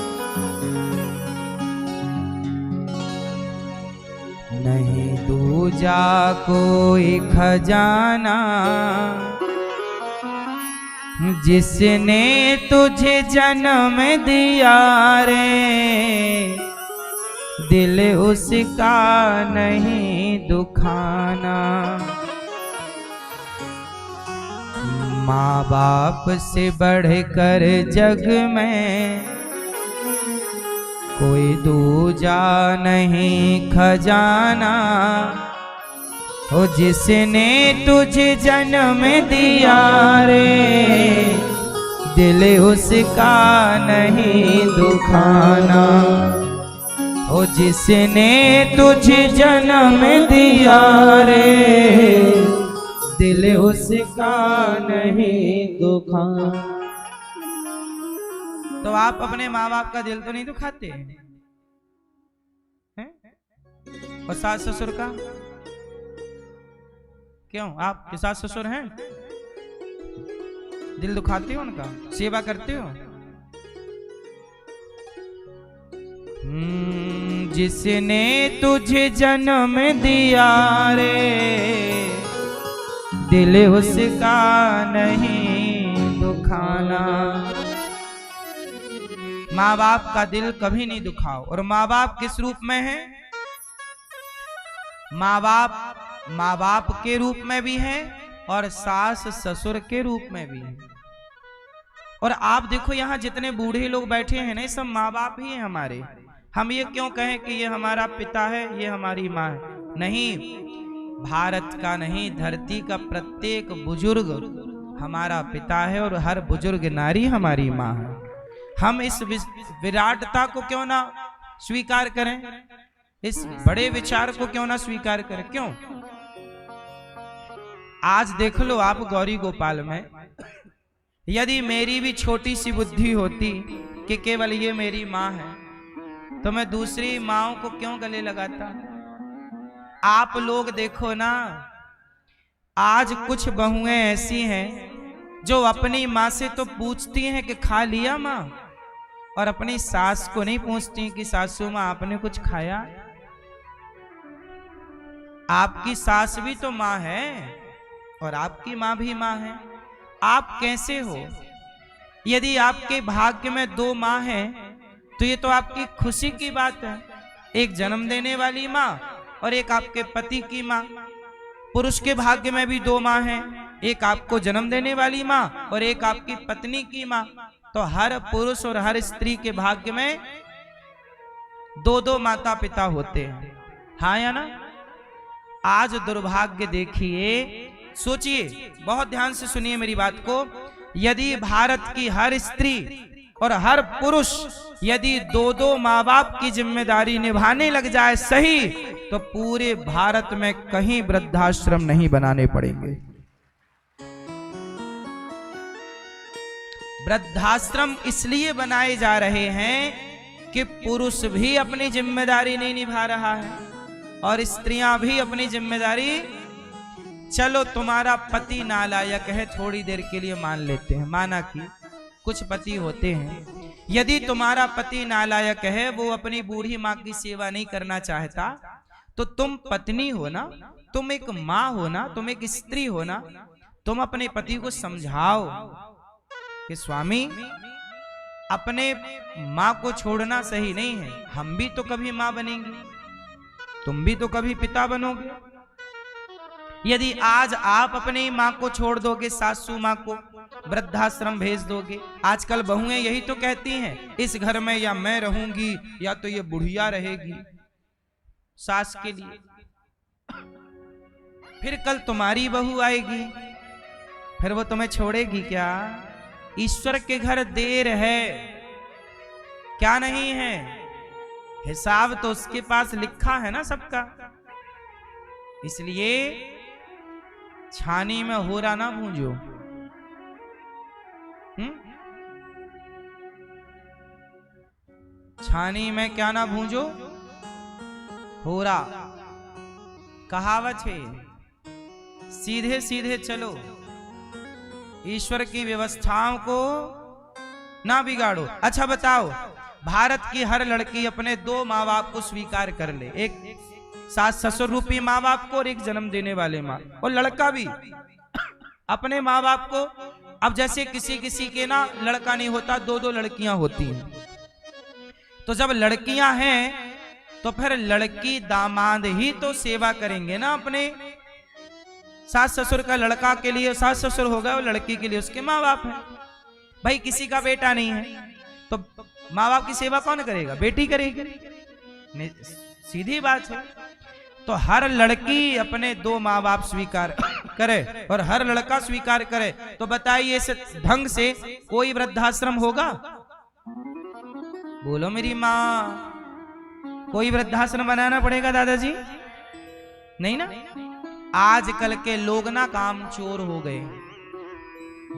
नहीं दूजा कोई खजाना, जिसने तुझे जन्म दिया रे, दिल उसका नहीं दुखाना। माँ बाप से बढ़कर जग में कोई दूजा नहीं खजाना, ओ जिसने तुझे जन्म दिया रे, दिल उसका नहीं दुखाना। ओ जिसने तुझे जन्म दिया रे, दिल उसका नहीं दुखाना। तो आप अपने माँ बाप का दिल तो नहीं दुखाते हैं? और सास ससुर का क्यों? आपके सास ससुर हैं, दिल दुखाते हो उनका, सेवा करते हो? जिसने तुझे जन्म दिया रे, दिल उसका नहीं दुखाना। माँ बाप का दिल कभी नहीं दुखाओ। और माँ बाप किस रूप में है? माँ बाप के रूप में भी है, और सास ससुर के रूप में भी है। और आप देखो यहाँ जितने बूढ़े लोग बैठे हैं ना, ये सब माँ बाप ही हैं हमारे। हम ये क्यों कहें कि ये हमारा पिता है, ये हमारी माँ है? नहीं, भारत का नहीं, धरती का प्रत्येक बुजुर्ग हमारा पिता है, और हर बुजुर्ग नारी हमारी माँ है। हम इस विराटता को क्यों ना स्वीकार करें, इस बड़े विचार को क्यों ना स्वीकार करें? क्यों? आज देख लो आप गौरी गोपाल में, यदि मेरी भी छोटी सी बुद्धि होती कि केवल ये मेरी माँ है, तो मैं दूसरी माँओं को क्यों गले लगाता? आप लोग देखो ना, आज कुछ बहुएं ऐसी हैं जो अपनी माँ से तो पूछती हैं कि खा लिया माँ, और अपनी सास को नहीं पूछती कि सासू माँ आपने कुछ खाया। आपकी सास भी तो माँ है, और आपकी माँ भी माँ है। आप कैसे हो? यदि आपके भाग्य में दो माँ हैं, तो ये तो आपकी खुशी की बात है। एक जन्म देने वाली माँ और एक आपके पति की माँ। पुरुष के भाग्य में भी दो माँ हैं, एक आपको जन्म देने वाली माँ और एक आपकी पत्नी की माँ। तो हर पुरुष और हर स्त्री के भाग्य में दो दो माता पिता होते हैं, हाँ या ना? आज दुर्भाग्य देखिए, सोचिए, बहुत ध्यान से सुनिए मेरी बात को। यदि भारत की हर स्त्री और हर पुरुष यदि दो दो माँ बाप की जिम्मेदारी निभाने लग जाए सही, तो पूरे भारत में कहीं वृद्धाश्रम नहीं बनाने पड़ेंगे। वृद्धाश्रम इसलिए बनाए जा रहे हैं कि पुरुष भी अपनी जिम्मेदारी नहीं निभा रहा है और स्त्रियां भी अपनी जिम्मेदारी, चलो तुम्हारा पति नालायक है थोड़ी देर के लिए मान लेते हैं, माना कि कुछ पति होते हैं, यदि तुम्हारा पति नालायक है, वो अपनी बूढ़ी माँ की सेवा नहीं करना चाहता, तो तुम पत्नी हो ना, तुम एक माँ हो ना, तुम एक स्त्री हो ना, तुम अपने पति को समझाओ कि स्वामी अपने माँ को छोड़ना सही नहीं है, हम भी तो कभी माँ बनेंगे, तुम भी तो कभी पिता बनोगे। यदि आज आप अपनी माँ को छोड़ दोगे, सासू माँ को वृद्धाश्रम भेज दोगे, आजकल बहुएं यही तो कहती हैं, इस घर में या मैं रहूंगी या तो ये बुढ़िया रहेगी सास के लिए। फिर कल तुम्हारी बहू आएगी, फिर वो तुम्हें छोड़ेगी क्या? ईश्वर के घर देर है क्या नहीं है, हिसाब तो उसके पास लिखा है ना सबका। इसलिए छानी में होरा ना भूंजो। छानी में क्या ना भूंजो, होरा। कहावत है, सीधे सीधे चलो, ईश्वर की व्यवस्थाओं को ना बिगाड़ो। अच्छा बताओ, भारत की हर लड़की अपने दो माँ बाप को स्वीकार कर ले, एक सास ससुर रूपी माँ बाप को और एक जन्म देने वाले माँ, और लड़का भी अपने माँ बाप को। अब जैसे किसी किसी के ना लड़का नहीं होता, दो दो लड़कियां होती हैं, तो जब लड़कियां हैं तो फिर लड़की दामाद ही तो सेवा करेंगे ना अपने सास ससुर का। लड़का के लिए सास ससुर होगा और लड़की के लिए उसके माँ बाप है। भाई किसी का बेटा नहीं है तो माँ बाप की सेवा कौन करेगा? बेटी करेगी, सीधी बात है। तो हर लड़की अपने दो माँ बाप स्वीकार करे और हर लड़का स्वीकार करे, तो बताइए इस ढंग से कोई वृद्धाश्रम होगा? बोलो मेरी माँ, कोई वृद्धाश्रम बनाना पड़ेगा दादाजी? नहीं ना। आजकल के लोग ना काम चोर हो गए,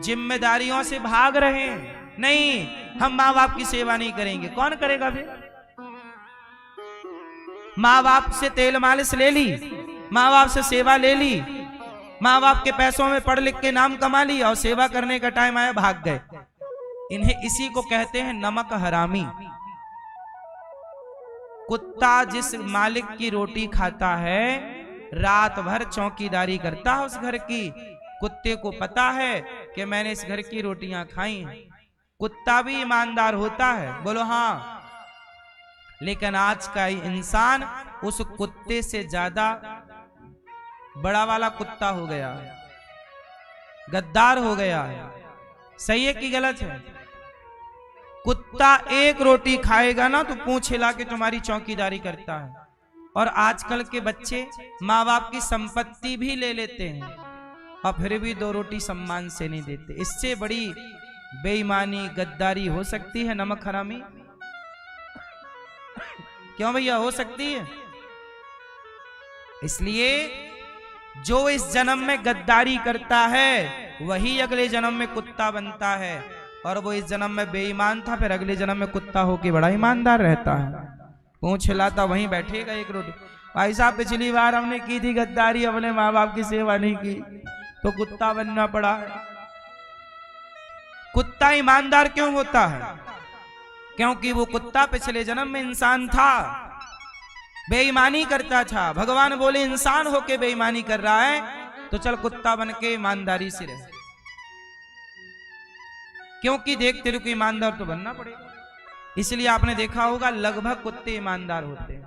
जिम्मेदारियों से भाग रहे हैं। नहीं, हम माँ बाप की सेवा नहीं करेंगे, कौन करेगा फिर? माँ बाप से तेल मालिश ले ली, माँ बाप से सेवा ले ली, माँ बाप के पैसों में पढ़ लिख के नाम कमा लिया और सेवा करने का टाइम आया भाग गए। इन्हें इसी को कहते हैं नमक हरामी। कुत्ता जिस मालिक की रोटी खाता है, रात भर चौकीदारी करता है उस घर की। कुत्ते को पता है कि मैंने इस घर की रोटियां खाई हैं। कुत्ता भी ईमानदार होता है, बोलो हाँ। लेकिन आज का इंसान उस कुत्ते से ज्यादा बड़ा वाला कुत्ता हो गया है, गद्दार हो गया है। सही है कि गलत है? कुत्ता एक रोटी खाएगा ना तो पूंछ हिला के तुम्हारी चौकीदारी करता है। और आजकल के बच्चे माँ बाप की संपत्ति भी ले लेते हैं और फिर भी दो रोटी सम्मान से नहीं देते। इससे बड़ी बेईमानी गद्दारी हो सकती है नमक हरामी? क्यों भैया, हो सकती है? इसलिए जो इस जन्म में गद्दारी करता है वही अगले जन्म में कुत्ता बनता है, और वो इस जन्म में बेईमान था फिर अगले जन्म में कुत्ता होके बड़ा ईमानदार रहता है। पूंछ हिलाता वहीं बैठेगा एक रोटी। भाई साहब पिछली बार हमने की थी गद्दारी, अपने माँ बाप की सेवा नहीं की तो कुत्ता बनना पड़ा है। कुत्ता ईमानदार क्यों होता है? क्योंकि वो कुत्ता पिछले जन्म में इंसान था, बेईमानी करता था। भगवान बोले इंसान होके बेईमानी कर रहा है तो चल कुत्ता बन के ईमानदारी से रहे, क्योंकि देख तेरे को ईमानदार तो बनना पड़ेगा। इसलिए आपने देखा होगा लगभग कुत्ते ईमानदार होते हैं।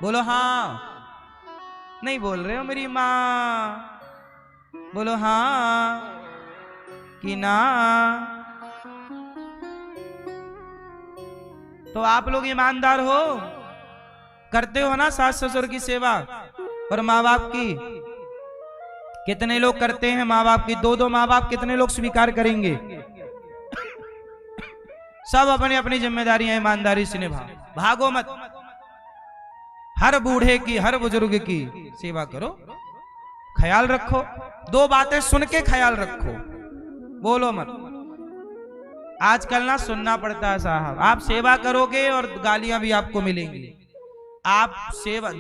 बोलो हाँ। नहीं बोल रहे हो मेरी माँ? बोलो हाँ कि ना। तो आप लोग ईमानदार हो, करते हो ना सास ससुर की सेवा और माँ बाप की? कितने लोग करते हैं माँ बाप की? दो माँ बाप कितने लोग स्वीकार करेंगे? सब अपनी अपनी जिम्मेदारियां ईमानदारी से निभाओ, भागो मत। हर बूढ़े की, हर बुजुर्ग की सेवा करो, ख्याल रखो। दो बातें सुन के ख्याल रखो, बोलो मत। आजकल ना सुनना पड़ता है साहब। आप सेवा करोगे और गालियां भी आपको मिलेंगी। आप सेवा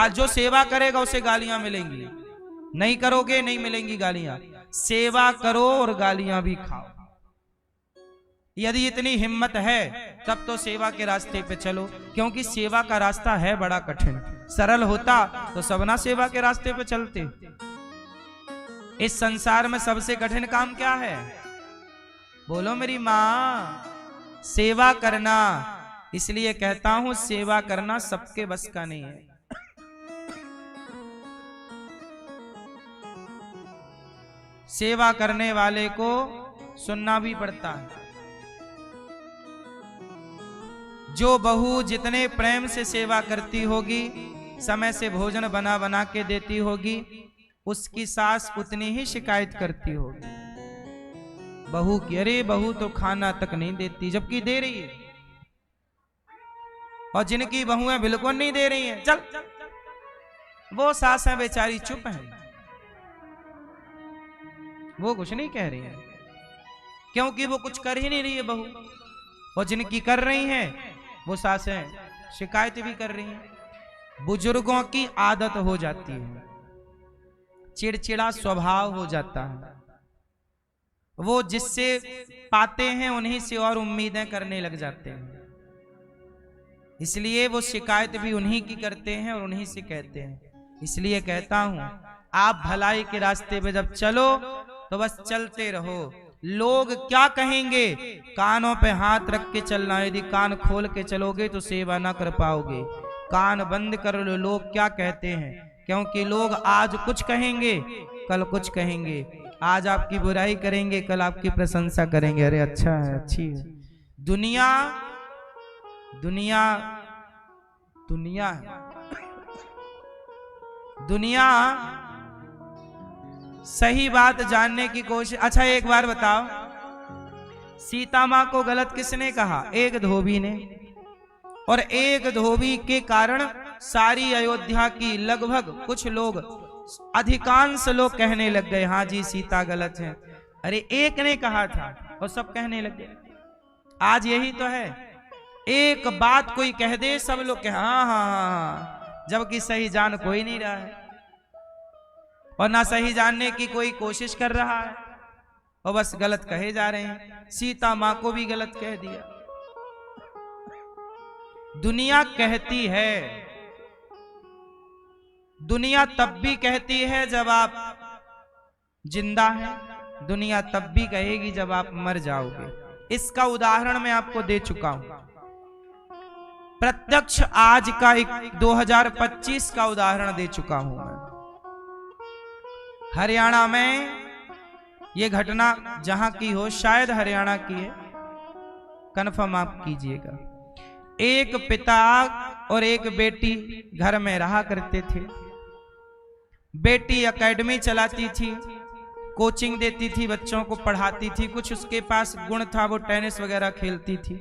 जो सेवा करेगा उसे गालियां मिलेंगी, नहीं करोगे नहीं मिलेंगी गालियां। सेवा करो और गालियां भी खाओ। यदि इतनी हिम्मत है तब तो सेवा के रास्ते पे चलो, क्योंकि सेवा का रास्ता है बड़ा कठिन। सरल होता तो सबना सेवा के रास्ते पे चलते। इस संसार में सबसे कठिन काम क्या है? बोलो मेरी माँ। सेवा करना। इसलिए कहता हूं सेवा करना सबके बस का नहीं है। सेवा करने वाले को सुनना भी पड़ता है। जो बहू जितने प्रेम से सेवा करती होगी, समय से भोजन बना बना के देती होगी, उसकी सास उतनी ही शिकायत करती होगी बहू की। अरे बहू तो खाना तक नहीं देती, जबकि दे रही है। और जिनकी बहुएं बिल्कुल नहीं दे रही हैं, चल वो सासें बेचारी चुप हैं, वो कुछ नहीं कह रही है, क्योंकि वो कुछ कर ही नहीं रही है बहू। और जिनकी कर रही हैं वो सासें शिकायत भी कर रही हैं। बुजुर्गों की आदत हो जाती है, चिड़चिड़ा स्वभाव हो जाता है। वो जिससे पाते हैं उन्हीं से और उम्मीदें करने लग जाते हैं। इसलिए वो शिकायत भी उन्हीं की करते हैं और उन्हीं से कहते हैं। इसलिए कहता हूं आप भलाई के रास्ते पे जब चलो तो बस चलते रहो। लोग क्या कहेंगे, कानों पे हाथ रख के चलना। यदि कान खोल के चलोगे तो सेवा ना कर पाओगे। कान बंद कर लो, लोग क्या कहते हैं, क्योंकि लोग आज कुछ कहेंगे कल कुछ कहेंगे। आज आपकी बुराई करेंगे, कल आपकी प्रशंसा करेंगे। अरे अच्छा है, अच्छी है। दुनिया दुनिया दुनिया है। दुनिया सही बात जानने की कोशिश। अच्छा एक बार बताओ, सीता मां को गलत किसने कहा? एक धोबी ने। और एक धोबी के कारण सारी अयोध्या की लगभग कुछ लोग, अधिकांश लोग कहने लग गए हाँ जी सीता गलत है। अरे एक ने कहा था और सब कहने लग गए। आज यही तो है, एक बात कोई कह दे सब लोग कह हाँ हाँ हाँ, जबकि सही जान कोई नहीं रहा है और ना सही जानने की कोई कोशिश कर रहा है और बस गलत कहे जा रहे हैं। सीता मां को भी गलत कह दिया। दुनिया कहती है, दुनिया तब भी कहती है जब आप जिंदा हैं, दुनिया तब भी कहेगी जब आप मर जाओगे। इसका उदाहरण मैं आपको दे चुका हूं, प्रत्यक्ष आज का एक 2025 का उदाहरण दे चुका हूं मैं। हरियाणा में यह घटना जहां की हो, शायद हरियाणा की है, कन्फर्म आप कीजिएगा। एक पिता और एक बेटी घर में रहा करते थे। बेटी एकेडमी चलाती थी, कोचिंग देती थी, बच्चों को पढ़ाती थी। कुछ उसके पास गुण था, वो टेनिस वगैरह खेलती थी,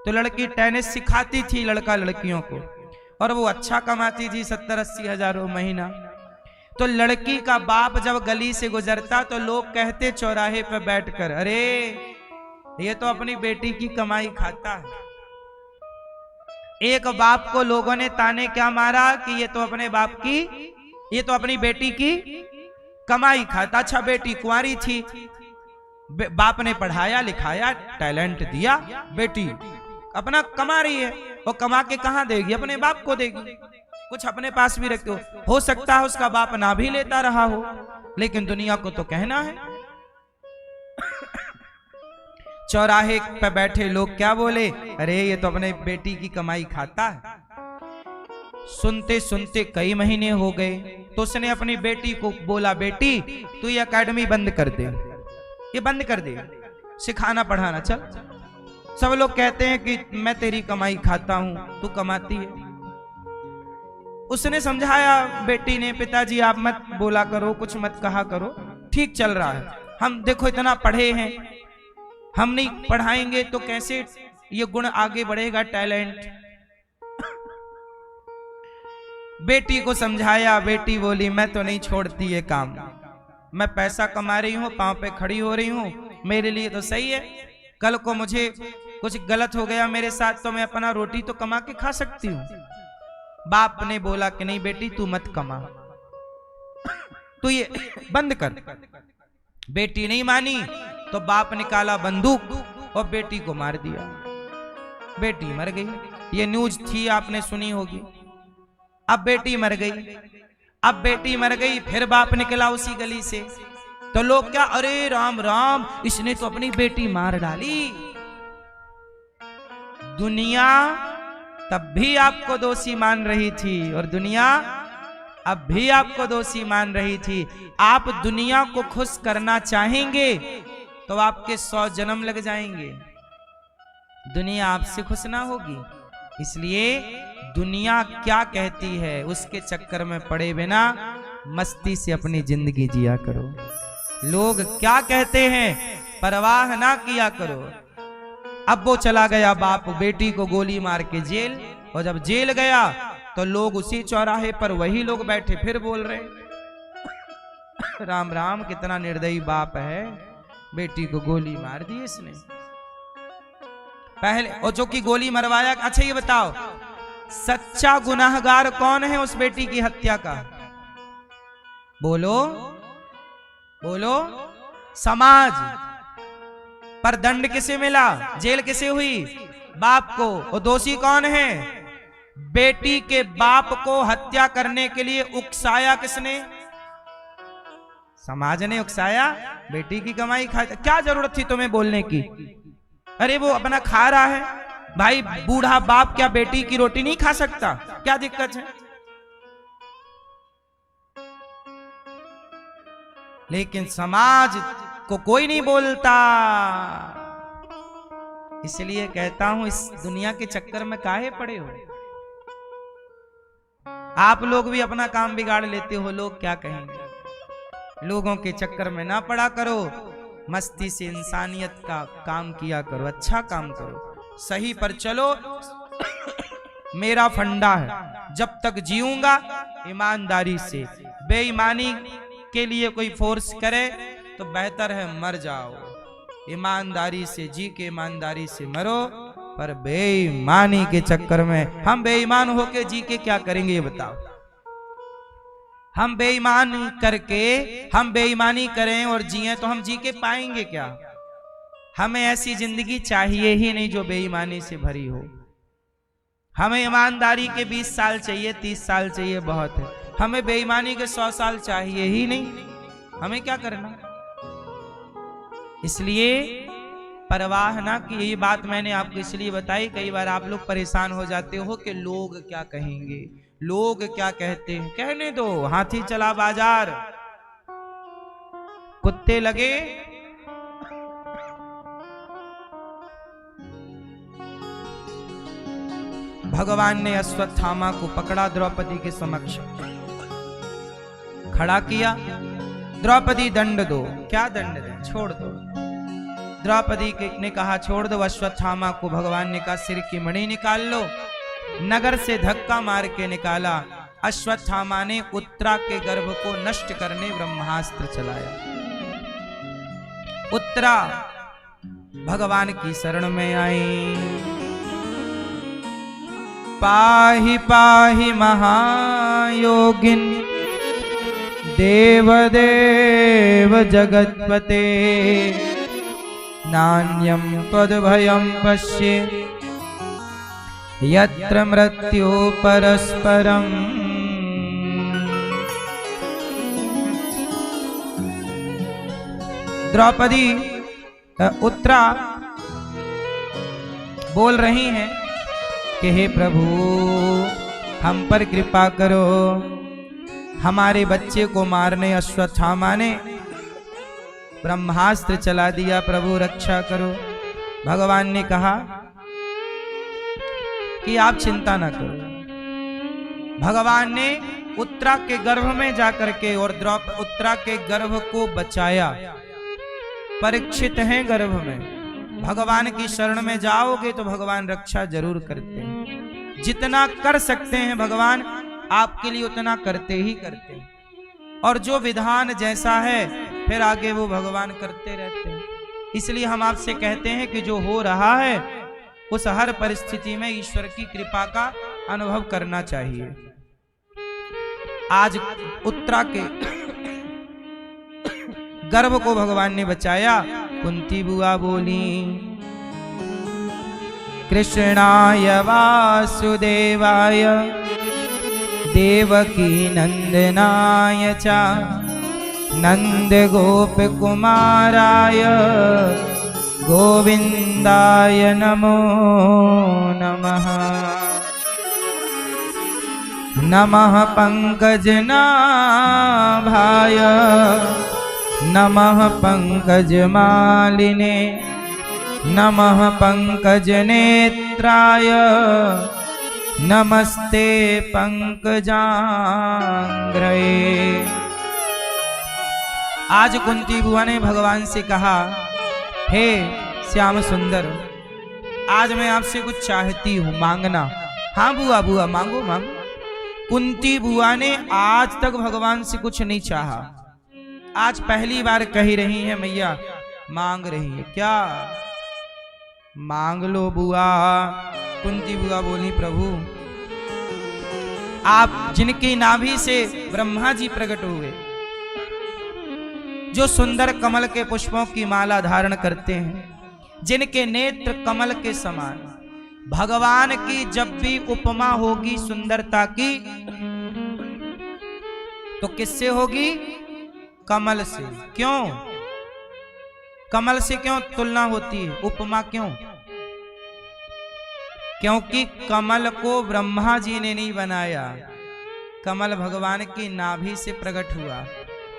तो लड़की टेनिस सिखाती थी लड़का लड़कियों को, और वो अच्छा कमाती थी, 70-80 हजार महीना। तो लड़की का बाप जब गली से गुजरता तो लोग कहते चौराहे पर बैठकर, अरे ये तो अपनी बेटी की कमाई खाता है। एक बाप को लोगों ने ताने क्या मारा कि ये तो अपने बाप की, ये तो अपनी बेटी की कमाई खाता। अच्छा बेटी कुंवारी थी, बाप ने पढ़ाया लिखाया, टैलेंट दिया, बेटी अपना कमा रही है, वो कमा के कहां देगी? अपने बाप को देगी। कुछ अपने पास भी रखते हो सकता है उसका बाप ना भी लेता रहा हो, लेकिन दुनिया को तो कहना है। चौराहे पे बैठे लोग क्या बोले, अरे ये तो अपने बेटी की कमाई खाता है। सुनते सुनते कई महीने हो गए, तो उसने अपनी बेटी को बोला, बेटी तू ये एकेडमी बंद कर दे, ये बंद कर दे, सिखाना पढ़ाना चल। सब लोग कहते हैं कि मैं तेरी कमाई खाता हूं, तू कमाती है। उसने समझाया बेटी ने, पिताजी आप मत बोला करो, कुछ मत कहा करो, ठीक चल रहा है, हम देखो इतना पढ़े हैं, हम नहीं पढ़ाएंगे तो कैसे ये गुण आगे बढ़ेगा, टैलेंट। बेटी को समझाया, बेटी बोली मैं तो नहीं छोड़ती ये काम, मैं पैसा कमा रही हूं, पांव पे खड़ी हो रही हूं, मेरे लिए तो सही है, कल को मुझे कुछ गलत हो गया मेरे साथ तो मैं अपना रोटी तो कमा के खा सकती हूँ। बाप ने बोला कि नहीं बेटी तू मत कमा, तू ये बंद कर। बेटी नहीं मानी तो बाप निकाला बंदूक और बेटी को मार दिया, बेटी मर गई। ये न्यूज थी, आपने सुनी होगी। अब बेटी मर गई, अब बेटी मर गई, फिर बाप निकला उसी गली से, तो लोग क्या, अरे राम राम इसने तो अपनी बेटी मार डाली। दुनिया तब भी आपको दोषी मान रही थी और दुनिया अब भी आपको दोषी मान रही थी। आप दुनिया को खुश करना चाहेंगे तो आपके 100 जन्म लग जाएंगे, दुनिया आपसे खुश ना होगी। इसलिए दुनिया क्या कहती है उसके चक्कर में पड़े बिना मस्ती से अपनी जिंदगी जिया करो। लोग क्या कहते हैं परवाह ना किया करो। अब वो चला गया बाप बेटी को गोली मार के जेल, और जब जेल गया तो लोग उसी चौराहे पर वही लोग बैठे फिर बोल रहे राम राम कितना निर्दयी बाप है, बेटी को गोली मार दी इसने। पहले और जो कि गोली मरवाया, अच्छा ये बताओ सच्चा गुनाहगार कौन है उस बेटी की हत्या का? बोलो बोलो। समाज। पर दंड किसे मिला, जेल किसे हुई? बाप को। और दोषी कौन है? बेटी के बाप को हत्या करने के लिए उकसाया किसने? समाज ने उकसाया। बेटी की कमाई खा, क्या जरूरत थी तुम्हें बोलने की? अरे वो अपना खा रहा है भाई, बूढ़ा बाप क्या बेटी की रोटी नहीं खा सकता? क्या दिक्कत है? लेकिन समाज को कोई नहीं बोलता। इसलिए कहता हूं इस दुनिया के चक्कर में काहे पड़े हो? आप लोग भी अपना काम बिगाड़ लेते हो, लोग क्या कहेंगे? लोगों के चक्कर में ना पड़ा करो, मस्ती से इंसानियत का काम किया करो, अच्छा काम करो, सही पर चलो। मेरा फंडा है, जब तक जीऊंगा ईमानदारी से। बेईमानी के लिए कोई फोर्स करे तो बेहतर है मर जाओ। ईमानदारी से जी के ईमानदारी से मरो, पर बेईमानी के चक्कर में हम बेईमान होके जी के क्या करेंगे ये बताओ? हम बेईमान करके हम बेईमानी करें और जिए तो हम जी के पाएंगे क्या? हमें ऐसी जिंदगी चाहिए ही नहीं जो बेईमानी से भरी हो। हमें ईमानदारी के 20 साल चाहिए, 30 साल चाहिए, बहुत है। हमें बेईमानी के 100 साल चाहिए ही नहीं। हमें क्या करना? इसलिए परवाह ना कि ये बात मैंने आपको इसलिए बताई। कई बार आप लोग परेशान हो जाते हो कि लोग क्या कहेंगे, लोग क्या कहते हैं। कहने दो, हाथी चला बाजार, कुत्ते लगे भगवान ने अश्वत्थामा को पकड़ा, द्रौपदी के समक्ष खड़ा किया। द्रौपदी दंड दो। क्या दंड दे? छोड़ दो। द्रौपदी ने कहा छोड़ दो। अश्वत्थामा को भगवान ने कहा सिर की मणि निकाल लो। नगर से धक्का मार के निकाला। अश्वत्थामा ने उत्तरा के गर्भ को नष्ट करने ब्रह्मास्त्र चलाया। उत्तरा भगवान की शरण में आई। पाहि पाहि महायोगिन देवदेव जगत्पते नान्यं त्वद्भयं पश्ये यत्र मृत्यु परस्परम्। द्रौपदी उत्तरा बोल रही हैं कि हे प्रभु हम पर कृपा करो, हमारे बच्चे को मारने अश्वत्थामा ने ब्रह्मास्त्र चला दिया, प्रभु रक्षा करो। भगवान ने कहा कि आप चिंता ना करो। भगवान ने उत्तरा के गर्भ में जाकर के और उत्तरा के गर्भ को बचाया। परीक्षित हैं गर्भ में, भगवान की शरण में जाओगे तो भगवान रक्षा जरूर करते हैं। जितना कर सकते हैं भगवान आपके लिए उतना करते ही करते हैं, और जो विधान जैसा है फिर आगे वो भगवान करते रहते हैं। इसलिए हम आपसे कहते हैं कि जो हो रहा है उस हर परिस्थिति में ईश्वर की कृपा का अनुभव करना चाहिए। आज उत्तरा के गर्भ को भगवान ने बचाया। कुंती बुआ बोली, कृष्णाय वासुदेवाय देवकी नंदनाय च नंद गोप कुमाराय गोविंदाय नमो नमः। नमः पंकजनाभाय नमः पंकजमालिने नमः पंकजनेत्राय नमस्ते पंकजांग्रये। आज कुंती बुआ ने भगवान से कहा, हे श्याम सुंदर, आज मैं आपसे कुछ चाहती हूं, मांगना। हाँ बुआ, बुआ मांगो मांगो। कुंती बुआ ने आज तक भगवान से कुछ नहीं चाहा, आज पहली बार कही रही है मैया मांग रही है। क्या? मांग लो बुआ। कुंती बुआ बोली, प्रभु आप जिनकी नाभि से ब्रह्मा जी प्रकट हुए, जो सुंदर कमल के पुष्पों की माला धारण करते हैं, जिनके नेत्र कमल के समान, भगवान की जब भी उपमा होगी सुंदरता की तो किससे होगी? कमल से। क्यों? कमल से क्यों तुलना होती है, उपमा क्यों? क्योंकि कमल को ब्रह्मा जी ने नहीं बनाया, कमल भगवान की नाभि से प्रकट हुआ।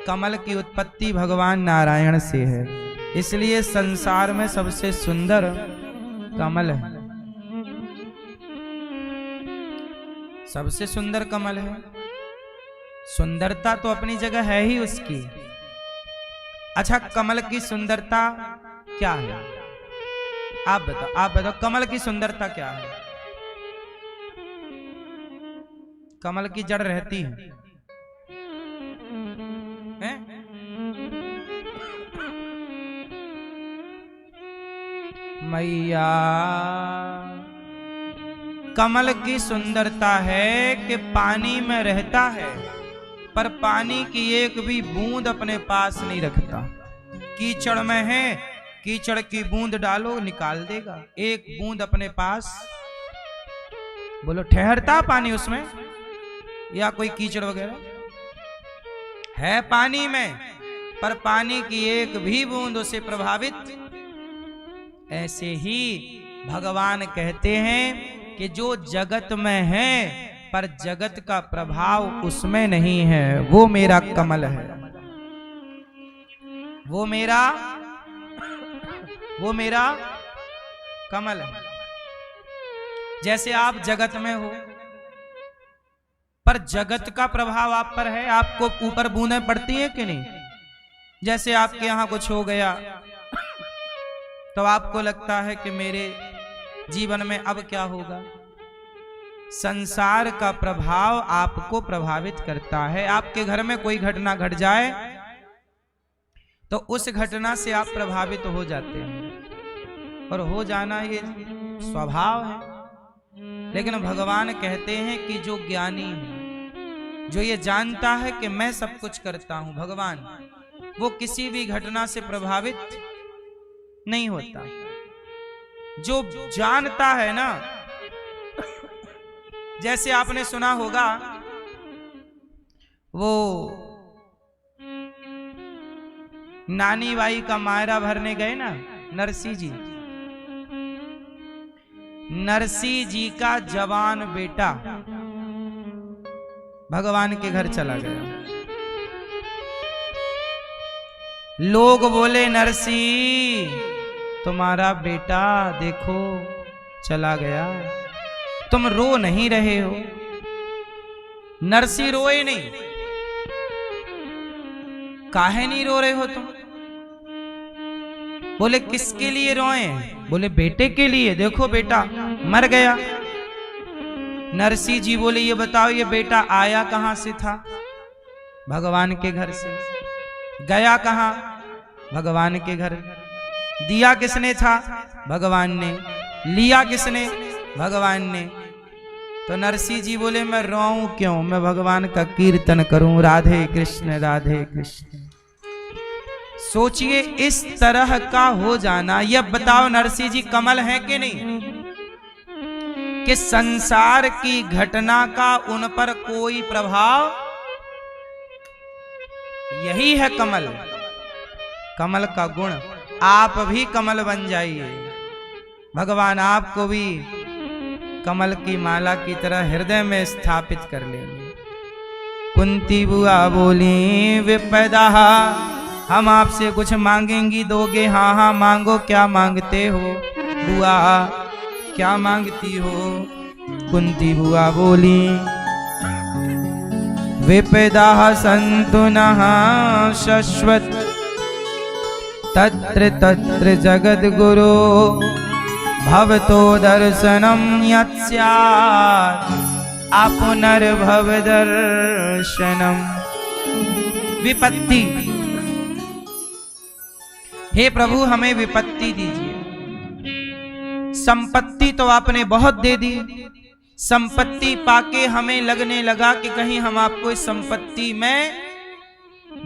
कमल की उत्पत्ति भगवान नारायण से है, इसलिए संसार में सबसे सुंदर कमल है, सबसे सुंदर कमल है। सुंदरता तो अपनी जगह है ही उसकी। अच्छा, कमल की सुंदरता क्या है? आप बताओ कमल की सुंदरता क्या है? कमल की जड़ रहती है, हैं? मैया, कमल की सुंदरता है कि पानी में रहता है पर पानी की एक भी बूंद अपने पास नहीं रखता। कीचड़ में है, कीचड़ की बूंद डालो निकाल देगा, एक बूंद अपने पास। बोलो ठहरता पानी उसमें या कोई कीचड़ वगैरह है? पानी में पर पानी की एक भी बूंद उसे प्रभावित। ऐसे ही भगवान कहते हैं कि जो जगत में है पर जगत का प्रभाव उसमें नहीं है, वो मेरा कमल है, वो मेरा कमल है। जैसे आप जगत में हो पर जगत का प्रभाव आप पर है, आपको ऊपर बूंदें पड़ती है कि नहीं? जैसे आपके यहां कुछ हो गया तो आपको लगता है कि मेरे जीवन में अब क्या होगा। संसार का प्रभाव आपको प्रभावित करता है। आपके घर में कोई घटना घट जाए तो उस घटना से आप प्रभावित हो जाते हैं, और हो जाना ये स्वभाव है। लेकिन भगवान कहते हैं कि जो ज्ञानी है, जो ये जानता है कि मैं सब कुछ करता हूं, भगवान, वो किसी भी घटना से प्रभावित नहीं होता। जो जानता है ना, जैसे आपने सुना होगा वो नानी बाई का मायरा भरने गए ना नरसी जी, नरसी जी का जवान बेटा भगवान के घर चला गया। लोग बोले, नरसी तुम्हारा बेटा देखो चला गया, तुम रो नहीं रहे हो। नरसी रोए नहीं। काहे नहीं रो रहे हो तुम? बोले किसके लिए रोए? बोले बेटे के लिए, देखो बेटा मर गया। नरसी जी बोले ये बताओ ये बेटा आया कहां से था? भगवान के घर से। गया कहां? भगवान के घर। दिया किसने था? भगवान ने। लिया किसने? भगवान ने। तो नरसी जी बोले मैं रोऊं क्यों, मैं भगवान का कीर्तन करूं, राधे कृष्ण राधे कृष्ण। सोचिए इस तरह का हो जाना। यह बताओ नरसी जी कमल है कि नहीं? कि संसार की घटना का उन पर कोई प्रभाव, यही है कमल, कमल का गुण। आप भी कमल बन जाइए, भगवान आपको भी कमल की माला की तरह हृदय में स्थापित कर लेंगे। कुंती बुआ बोली विपदा हम आपसे कुछ मांगेंगी, दोगे? हाँ हाँ मांगो, क्या मांगते हो बुआ, क्या मांगती हो? कुंती बुआ बोली विपदा सन्तु नः शश्वत तत्र तत्र जगद्गुरो भवतो दर्शनम यत्स्यात् आपुनर्भव दर्शनम। विपत्ति, हे प्रभु हमें विपत्ति दीजिए। संपत्ति तो आपने बहुत दे दी, संपत्ति पाके हमें लगने लगा कि कहीं हम आपको इस संपत्ति में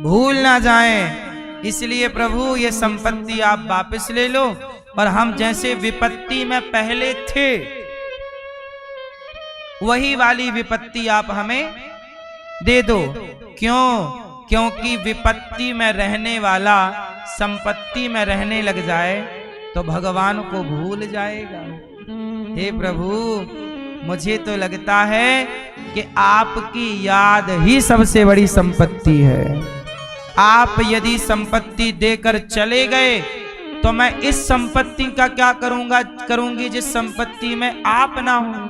भूल ना जाएं, इसलिए प्रभु ये संपत्ति आप वापस ले लो और हम जैसे विपत्ति में पहले थे वही वाली विपत्ति आप हमें दे दो। क्यों? क्योंकि विपत्ति में रहने वाला संपत्ति में रहने लग जाए तो भगवान को भूल जाएगा। हे प्रभु मुझे तो लगता है कि आपकी याद ही सबसे बड़ी संपत्ति है। आप यदि संपत्ति देकर चले गए तो मैं इस संपत्ति का क्या करूंगी जिस संपत्ति में आप ना हो।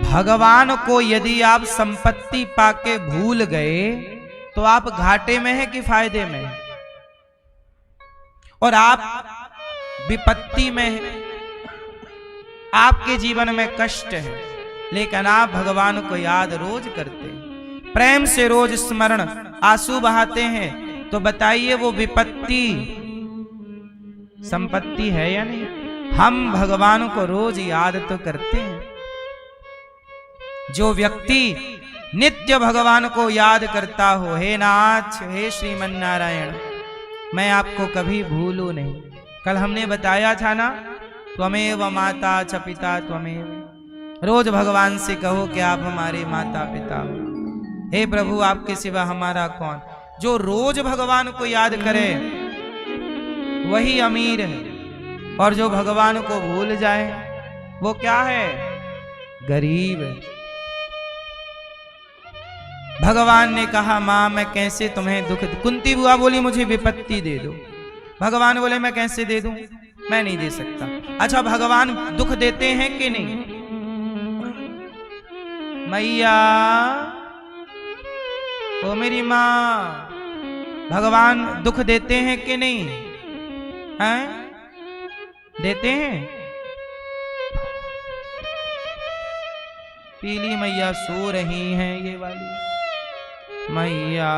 भगवान को यदि आप संपत्ति पाके भूल गए तो आप घाटे में हैं कि फायदे में? और आप विपत्ति में हैं, आपके जीवन में कष्ट है, लेकिन आप भगवान को याद रोज करते हैं, प्रेम से रोज स्मरण आंसू बहाते हैं। तो बताइए वो विपत्ति संपत्ति है या नहीं? हम भगवान को रोज याद तो करते हैं। जो व्यक्ति नित्य भगवान को याद करता हो, हे नाथ हे श्रीमन नारायण मैं आपको कभी भूलूं नहीं। कल हमने बताया था ना, त्वमेव माता च पिता त्वमेव। रोज भगवान से कहो कि आप हमारे माता पिता हो। हे प्रभु आपके सिवा हमारा कौन? जो रोज भगवान को याद करे वही अमीर है, और जो भगवान को भूल जाए वो क्या है? गरीब है। भगवान ने कहा मां मैं कैसे तुम्हें दुख, कुंती बुआ बोली मुझे विपत्ति दे दो। भगवान बोले मैं कैसे दे दूं, मैं नहीं दे सकता। अच्छा भगवान दुख देते हैं कि नहीं? मैया ओ मेरी मां, भगवान दुख देते हैं कि नहीं? हैं? देते हैं? पीली मैया सो रही हैं, ये वाली मैया।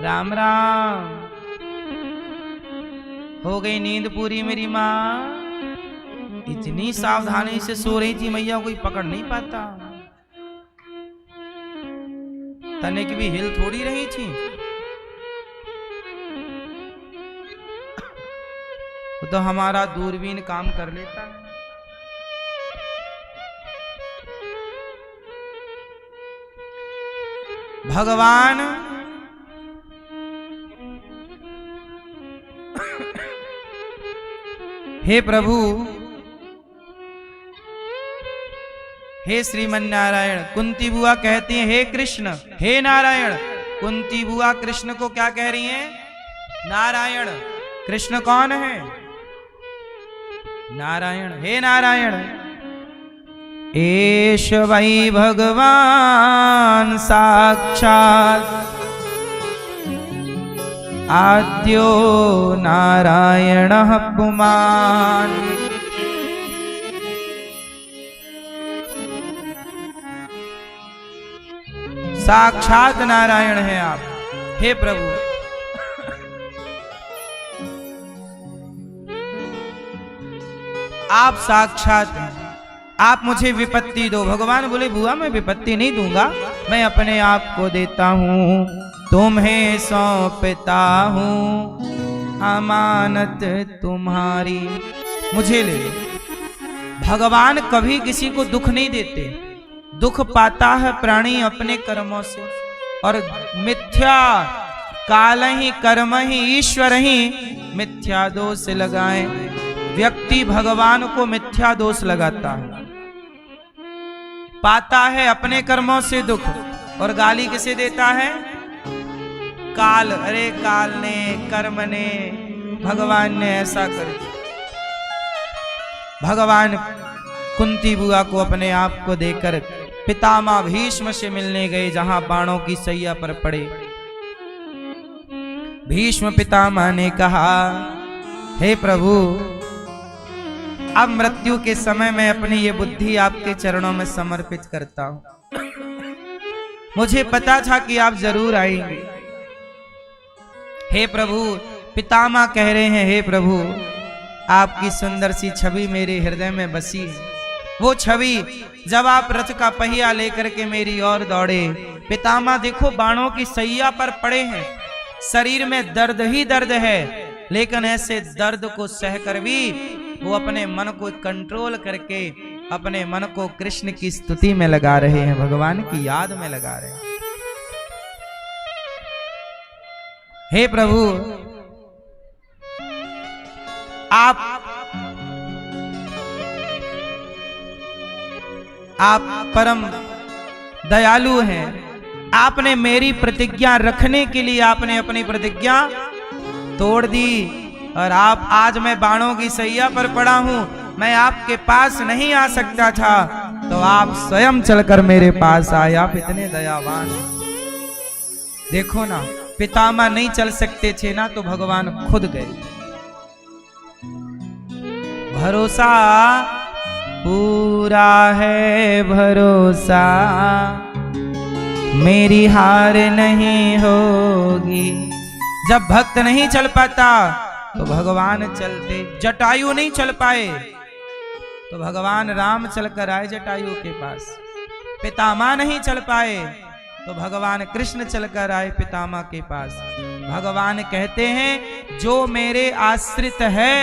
राम राम। हो गई नींद पूरी मेरी माँ? इतनी सावधानी से सो रही थी मैया, कोई पकड़ नहीं पाता। तने की भी हिल थोड़ी रही थी। तो हमारा दूरबीन काम कर लेता है। भगवान हे प्रभु हे श्रीमन नारायण। कुंती बुआ कहती हैं हे कृष्ण हे नारायण। कुंती बुआ कृष्ण को क्या कह रही हैं? नारायण। कृष्ण कौन है? नारायण। हे नारायण, एष वै भगवान साक्षात् आद्यो नारायणः पुमान्। साक्षात नारायण हैं आप, हे प्रभु। आप साक्षात हैं, आप मुझे विपत्ति दो। भगवान बोले बुआ मैं विपत्ति नहीं दूंगा, मैं अपने आप को देता हूं, तुम्हें सौंपता हूं, अमानत तुम्हारी, मुझे ले लो। भगवान कभी किसी को दुख नहीं देते। दुख पाता है प्राणी अपने कर्मों से, और मिथ्या काल ही कर्म ही ईश्वर ही मिथ्या दोष लगाए। व्यक्ति भगवान को मिथ्या दोष लगाता है, पाता है अपने कर्मों से दुख, और गाली किसे देता है? काल। अरे काल ने, कर्म ने, भगवान ने ऐसा कर दिया। भगवान कुंती बुआ को अपने आप को देकर पितामह भीष्म से मिलने गए, जहां बाणों की सैया पर पड़े। भीष्म पितामह ने कहा, हे प्रभु, अब मृत्यु के समय में अपनी ये बुद्धि आपके चरणों में समर्पित करता हूं। मुझे पता था कि आप जरूर आएंगे। हे प्रभु, पितामह कह रहे हैं, हे प्रभु, आपकी सुंदर सी छवि मेरे हृदय में बसी है। वो छवि जब आप रथ का पहिया लेकर के मेरी ओर दौड़े, पितामह देखो बाणों की सैया पर पड़े हैं, शरीर में दर्द ही दर्द है, लेकिन ऐसे दर्द को सहकर भी वो अपने मन को कंट्रोल करके अपने मन को कृष्ण की स्तुति में लगा रहे हैं, भगवान की याद में लगा रहे हैं। हे प्रभु, आप परम दयालु हैं। आपने मेरी प्रतिज्ञा रखने के लिए आपने अपनी प्रतिज्ञा तोड़ दी, और आप आज मैं बाणों की सैया पर पड़ा हूं, मैं आपके पास नहीं आ सकता था, तो आप स्वयं चलकर मेरे पास आए। आप इतने दयावान हैं। देखो ना, पितामह नहीं चल सकते थे ना, तो भगवान खुद गए। भरोसा पूरा है, भरोसा मेरी हार नहीं होगी। जब भक्त नहीं चल पाता तो भगवान चलते। जटायु नहीं चल पाए तो भगवान राम चलकर आए जटायु के पास। पितामह नहीं चल पाए तो भगवान कृष्ण चलकर आए पितामह के पास। भगवान कहते हैं, जो मेरे आश्रित है,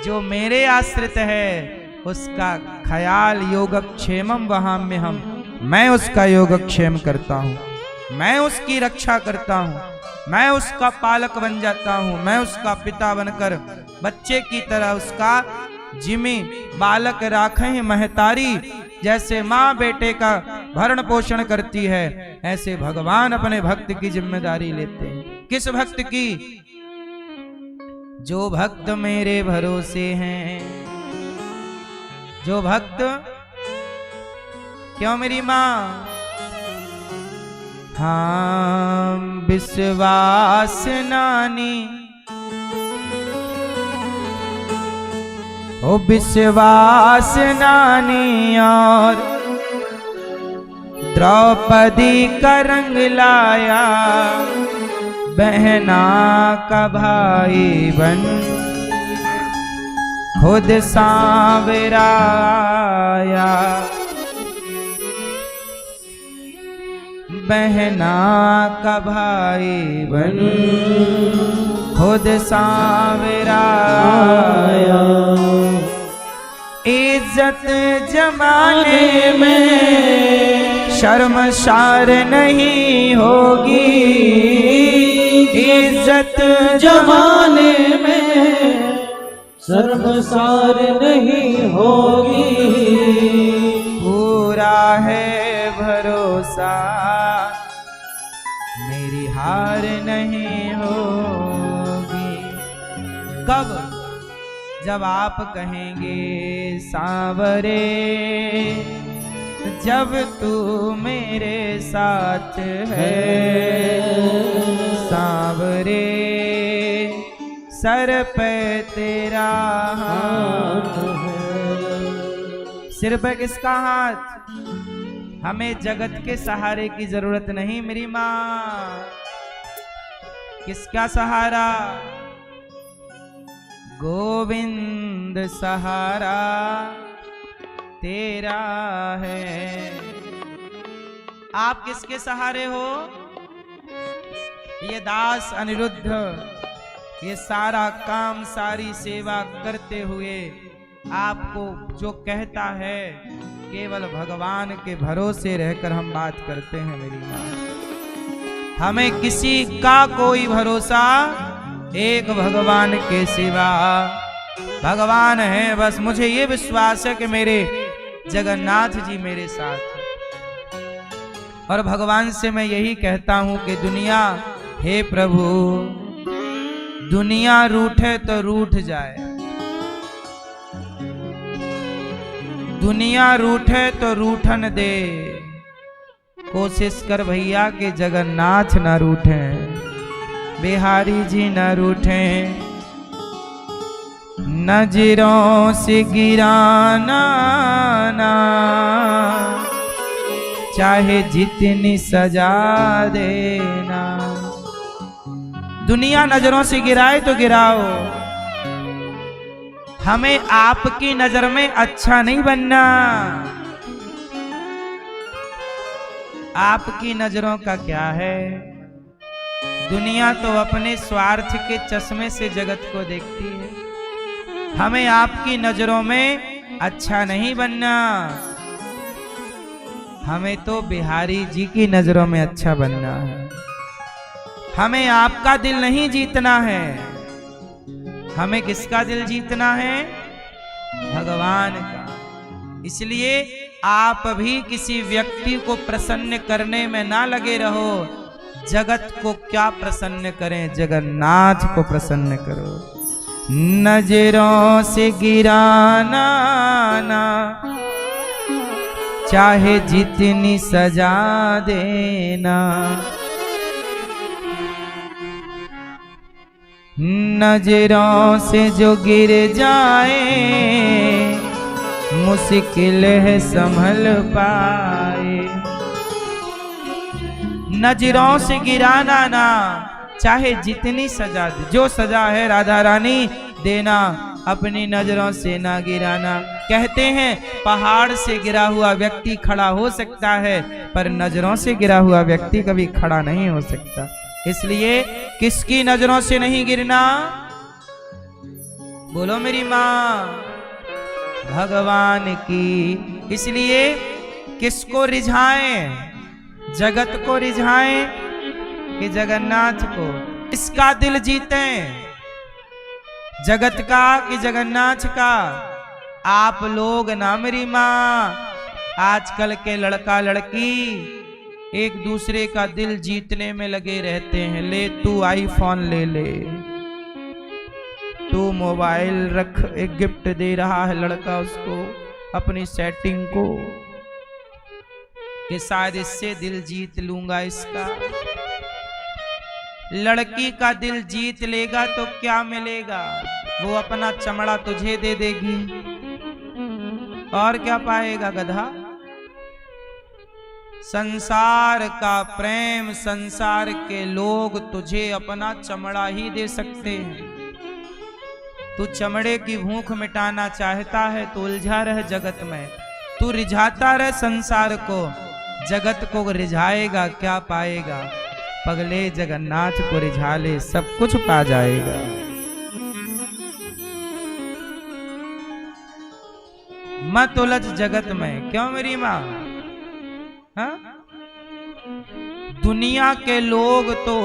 जो मेरे आश्रित है, उसका ख्याल योगक्षेमम वहाम्य हम, मैं उसका योगक्षेम करता हूँ, मैं उसकी रक्षा करता हूँ, मैं उसका पालक बन जाता हूँ, मैं उसका पिता बनकर बच्चे की तरह उसका जिम्मे बालक राखें महतारी। जैसे माँ बेटे का भरण पोषण करती है, ऐसे भगवान अपने भक्त की जिम्मेदारी लेते हैं। किस भक्त की? जो भक्त मेरे भरोसे हैं, जो भक्त, क्यों मेरी माँ? हाँ, विश्वास नानी, ओ विश्वास नानी और द्रौपदी का रंग लाया, बहना का भाई बन खुद सांवरा आया, बहना का भाई बन खुद सांवरा आया। इज्जत जमाने में शर्मसार नहीं होगी, इज्जत जमाने में शर्मसार नहीं होगी। पूरा है भरोसा मेरी हार नहीं होगी। कब? जब आप कहेंगे सांवरे, जब तू मेरे साथ है सांवरे, सर पे तेरा हाथ है। सिर पे किसका हाथ? हमें जगत के सहारे की जरूरत नहीं मेरी माँ। किसका सहारा? गोविंद सहारा तेरा है। आप किसके सहारे हो? ये दास अनिरुद्ध ये सारा काम सारी सेवा करते हुए आपको जो कहता है, केवल भगवान के भरोसे रहकर हम बात करते हैं मेरी माँ। हमें किसी का कोई भरोसा, एक भगवान के सिवा। भगवान है बस, मुझे ये विश्वास है कि मेरे जगन्नाथ जी मेरे साथ हैं। और भगवान से मैं यही कहता हूं कि दुनिया, हे प्रभु, दुनिया रूठे तो रूठ जाए, दुनिया रूठे तो रूठन दे। कोशिश कर भैया कि जगन्नाथ न रूठे, बिहारी जी न रूठे। नजरों से गिराना ना, चाहे जितनी सजा देना। दुनिया नजरों से गिराए तो गिराओ, हमें आपकी नजर में अच्छा नहीं बनना। आपकी नजरों का क्या है? दुनिया तो अपने स्वार्थ के चश्मे से जगत को देखती है। हमें आपकी नजरों में अच्छा नहीं बनना, हमें तो बिहारी जी की नजरों में अच्छा बनना है। हमें आपका दिल नहीं जीतना है, हमें किसका दिल जीतना है? भगवान का। इसलिए आप भी किसी व्यक्ति को प्रसन्न करने में ना लगे रहो। जगत को क्या प्रसन्न करें, जगन्नाथ को प्रसन्न करो। नजरों से गिराना ना, चाहे जितनी सजा देना। नजरों से जो गिर जाए, मुश्किल है संभल पाए। नजरों से गिराना ना, चाहे जितनी सजा दे। जो सजा है राधा रानी देना, अपनी नजरों से ना गिराना। कहते हैं पहाड़ से गिरा हुआ व्यक्ति खड़ा हो सकता है, पर नजरों से गिरा हुआ व्यक्ति कभी खड़ा नहीं हो सकता। इसलिए किसकी नजरों से नहीं गिरना? बोलो मेरी माँ, भगवान की। इसलिए किसको रिझाएं? जगत को रिझाएं कि जगन्नाथ को? इसका दिल जीतें, जगत का कि जगन्नाथ का? आप लोग ना मेरी माँ, आजकल के लड़का लड़की एक दूसरे का दिल जीतने में लगे रहते हैं। ले तू आईफोन ले ले, तू मोबाइल रख, एक गिफ्ट दे रहा है लड़का उसको अपनी सेटिंग को, कि शायद इससे दिल जीत लूंगा इसका। लड़की का दिल जीत लेगा तो क्या मिलेगा? वो अपना चमड़ा तुझे दे देगी, और क्या पाएगा गधा? संसार का प्रेम, संसार के लोग तुझे अपना चमड़ा ही दे सकते हैं। तू चमड़े की भूख मिटाना चाहता है तो उलझा रह जगत में। तू रिझाता रह संसार को, जगत को रिझाएगा क्या पाएगा? पगले जगन्नाथ को रिझा ले, सब कुछ पा जाएगा। मत उलझ जगत में। क्यों मेरी माँ? हाँ? दुनिया के लोग तो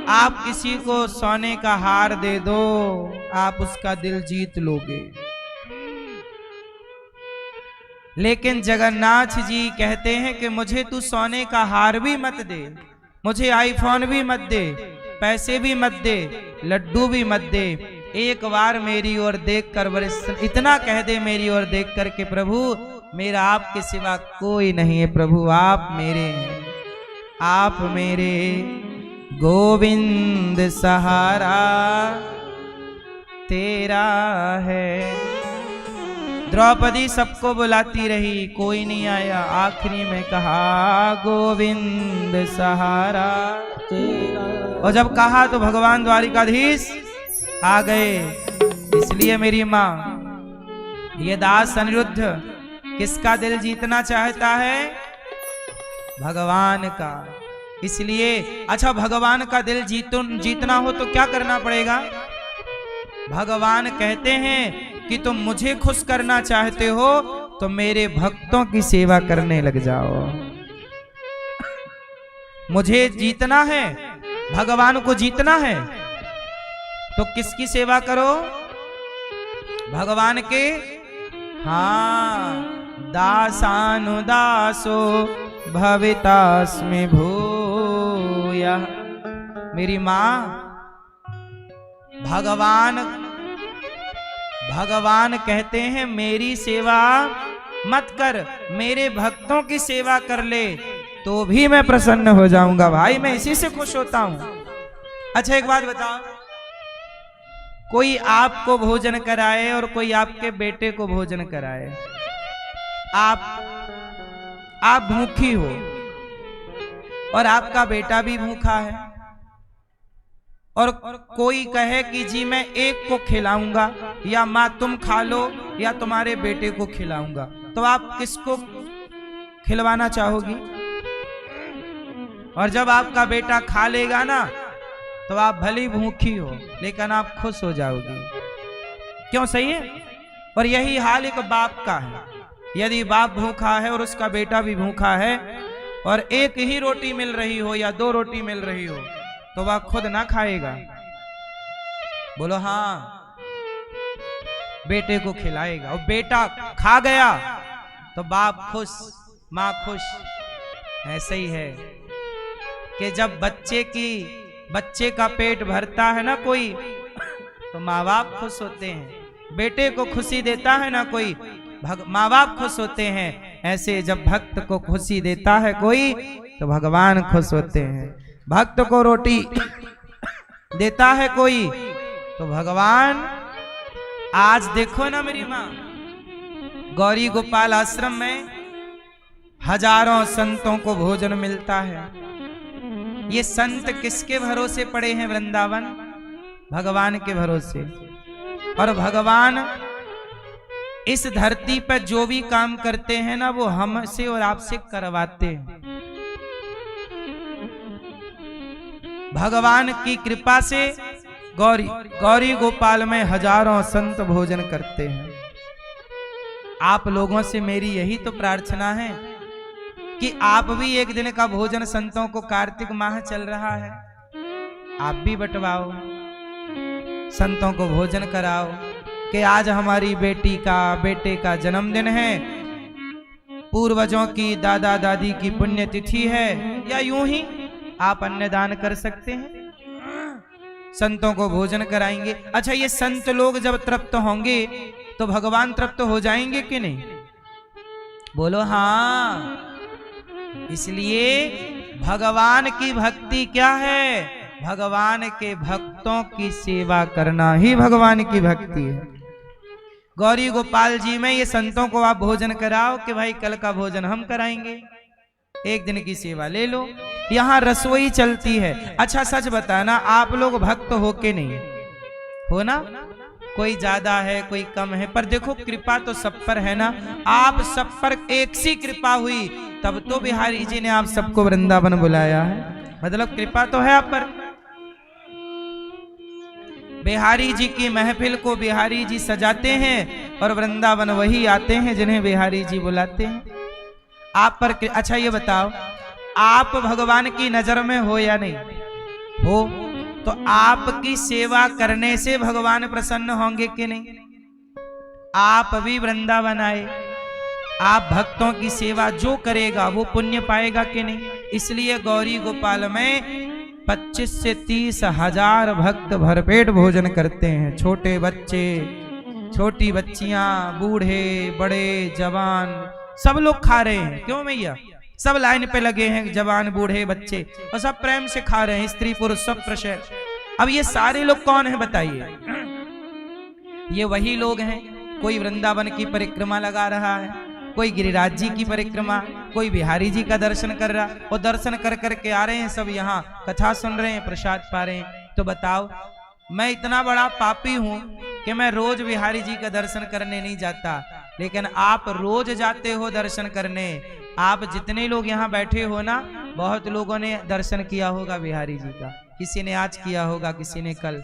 आप किसी को सोने का हार दे दो, आप उसका दिल जीत लोगे। लेकिन जगन्नाथ जी कहते हैं कि मुझे तू सोने का हार भी मत दे, मुझे आईफोन भी मत दे, पैसे भी मत दे, लड्डू भी मत दे, एक बार मेरी ओर देखकर बस इतना कह दे मेरी ओर देख कर के प्रभु मेरा आपके सिवा कोई नहीं है, प्रभु आप मेरे हैं, आप मेरे गोविंद सहारा तेरा है। द्रौपदी सबको बुलाती रही, कोई नहीं आया, आखिरी में कहा गोविंद सहारा तेरा। और जब कहा तो भगवान द्वारिकाधीश आ गए। इसलिए मेरी माँ ये दास अनिरुद्ध किसका दिल जीतना चाहता है? भगवान का। इसलिए अच्छा भगवान का दिल जीतना हो तो क्या करना पड़ेगा? भगवान कहते हैं कि तुम मुझे खुश करना चाहते हो तो मेरे भक्तों की सेवा करने लग जाओ। मुझे जीतना है, भगवान को जीतना है तो किसकी सेवा करो? भगवान के। हाँ, दासानुदासो भवितास्मि भूयः। मेरी माँ भगवान कहते हैं मेरी सेवा मत कर, मेरे भक्तों की सेवा कर ले तो भी मैं प्रसन्न हो जाऊंगा। भाई मैं इसी से खुश होता हूं। अच्छा एक बात बताओ, कोई आपको भोजन कराए और कोई आपके बेटे को भोजन कराए, आप भूखी हो और आपका बेटा भी भूखा है, और कोई कहे कि जी मैं एक को खिलाऊंगा या माँ तुम खा लो या तुम्हारे बेटे को खिलाऊंगा, तो आप किसको खिलवाना चाहोगी? और जब आपका बेटा खा लेगा ना तो आप भली भूखी हो लेकिन आप खुश हो जाओगी। क्यों? सही है। और यही हाल एक बाप का है। यदि बाप भूखा है और उसका बेटा भी भूखा है और एक ही रोटी मिल रही हो या 2 रोटी मिल रही हो तो वह खुद ना खाएगा, बोलो हाँ, बेटे को खिलाएगा। और बेटा खा गया तो बाप खुश, माँ खुश। ऐसे ही है कि जब बच्चे का पेट भरता है ना कोई तो माँ बाप खुश होते हैं, बेटे को खुशी देता है ना कोई माँ बाप खुश होते हैं। ऐसे जब भक्त को खुशी देता है कोई तो भगवान खुश होते हैं। भक्त को रोटी देता है कोई तो भगवान। आज देखो ना मेरी माँ, गौरी गोपाल आश्रम में हजारों संतों को भोजन मिलता है। ये संत किसके भरोसे पड़े हैं? वृंदावन, भगवान के भरोसे। और भगवान इस धरती पर जो भी काम करते हैं ना वो हमसे और आपसे करवाते हैं। भगवान की कृपा से गौरी गोपाल में हजारों संत भोजन करते हैं। आप लोगों से मेरी यही तो प्रार्थना है कि आप भी एक दिन का भोजन संतों को, कार्तिक माह चल रहा है, आप भी बंटवाओ, संतों को भोजन कराओ कि आज हमारी बेटे का जन्मदिन है, पूर्वजों की, दादा दादी की पुण्यतिथि है, या यूं ही आप अन्नदान कर सकते हैं, संतों को भोजन कराएंगे। अच्छा ये संत लोग जब तृप्त होंगे तो भगवान तृप्त हो जाएंगे कि नहीं? बोलो हाँ। इसलिए भगवान की भक्ति क्या है? भगवान के भक्तों की सेवा करना ही भगवान की भक्ति है। गौरी गोपाल जी में ये संतों को आप भोजन कराओ कि भाई कल का भोजन हम कराएंगे, एक दिन की सेवा ले लो। यहाँ रसोई चलती है। अच्छा सच बताना, आप लोग भक्त हो के नहीं हो ना? कोई ज्यादा है कोई कम है, पर देखो कृपा तो सब पर है ना। आप सब पर एक सी कृपा हुई तब तो बिहारी जी ने आप सबको वृंदावन बुलाया है, मतलब कृपा तो है आप पर। बिहारी जी की महफिल को बिहारी जी सजाते हैं और वृंदावन वही आते हैं जिन्हें बिहारी जी बुलाते हैं। आप पर अच्छा ये बताओ, आप भगवान की नजर में हो या नहीं हो? तो आपकी सेवा करने से भगवान प्रसन्न होंगे कि नहीं? आप भी वृंदावन आए, आप भक्तों की सेवा जो करेगा वो पुण्य पाएगा कि नहीं। इसलिए गौरी गोपाल में 25 से 30 हजार भक्त भरपेट भोजन करते हैं। छोटे बच्चे, छोटी बच्चियां, बूढ़े बड़े जवान सब लोग खा रहे हैं। क्यों भैया? सब लाइन पे लगे हैं, जवान बूढ़े बच्चे, और सब प्रेम से खा रहे हैं, स्त्री पुरुष सब प्रशय। अब ये सारे लोग कौन है बताइए? ये वही लोग हैं, कोई वृंदावन की परिक्रमा लगा रहा है, कोई गिरिराज जी की परिक्रमा, कोई बिहारी जी का दर्शन कर रहा, और दर्शन कर करके आ रहे हैं, सब यहाँ कथा सुन रहे हैं, प्रसाद पा रहे हैं। तो बताओ, मैं इतना बड़ा पापी हूं कि मैं रोज बिहारी जी का दर्शन करने नहीं जाता, लेकिन आप रोज जाते हो दर्शन करने। आप जितने लोग यहाँ बैठे हो ना, बहुत लोगों ने दर्शन किया होगा बिहारी जी का, किसी ने आज किया होगा, किसी ने कल।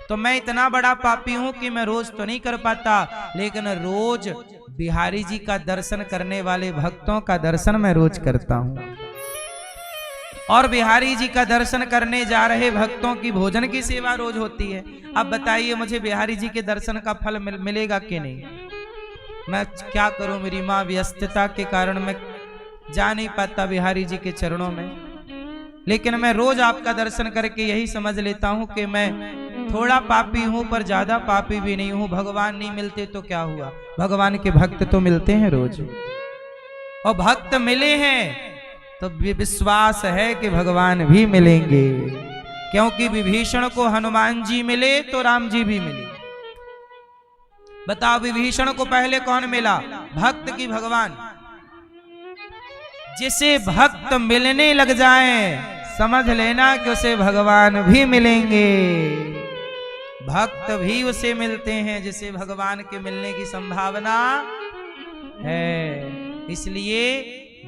तो मैं इतना बड़ा पापी हूं कि मैं रोज तो नहीं कर पाता, लेकिन रोज बिहारी जी का दर्शन करने वाले भक्तों का दर्शन मैं रोज करता हूं। और बिहारी जी का दर्शन करने जा रहे भक्तों की भोजन की सेवा रोज होती है। अब बताइए, मुझे बिहारी जी के दर्शन का फल मिलेगा कि नहीं? मैं क्या करूं, मेरी माँ व्यस्तता के कारण मैं जा नहीं पाता बिहारी जी के चरणों में, लेकिन मैं रोज आपका दर्शन करके यही समझ लेता हूं कि मैं थोड़ा पापी हूं, पर ज्यादा पापी भी नहीं हूं। भगवान नहीं मिलते तो क्या हुआ, भगवान के भक्त तो मिलते हैं रोज, और भक्त मिले हैं तो विश्वास है कि भगवान भी मिलेंगे, क्योंकि विभीषण को हनुमान जी मिले तो राम जी भी मिले। बताओ, विभीषण को पहले कौन मिला? भक्त की भगवान। जिसे भक्त मिलने लग जाएं, समझ लेना कि उसे भगवान भी मिलेंगे। भक्त भी उसे मिलते हैं जिसे भगवान के मिलने की संभावना है। इसलिए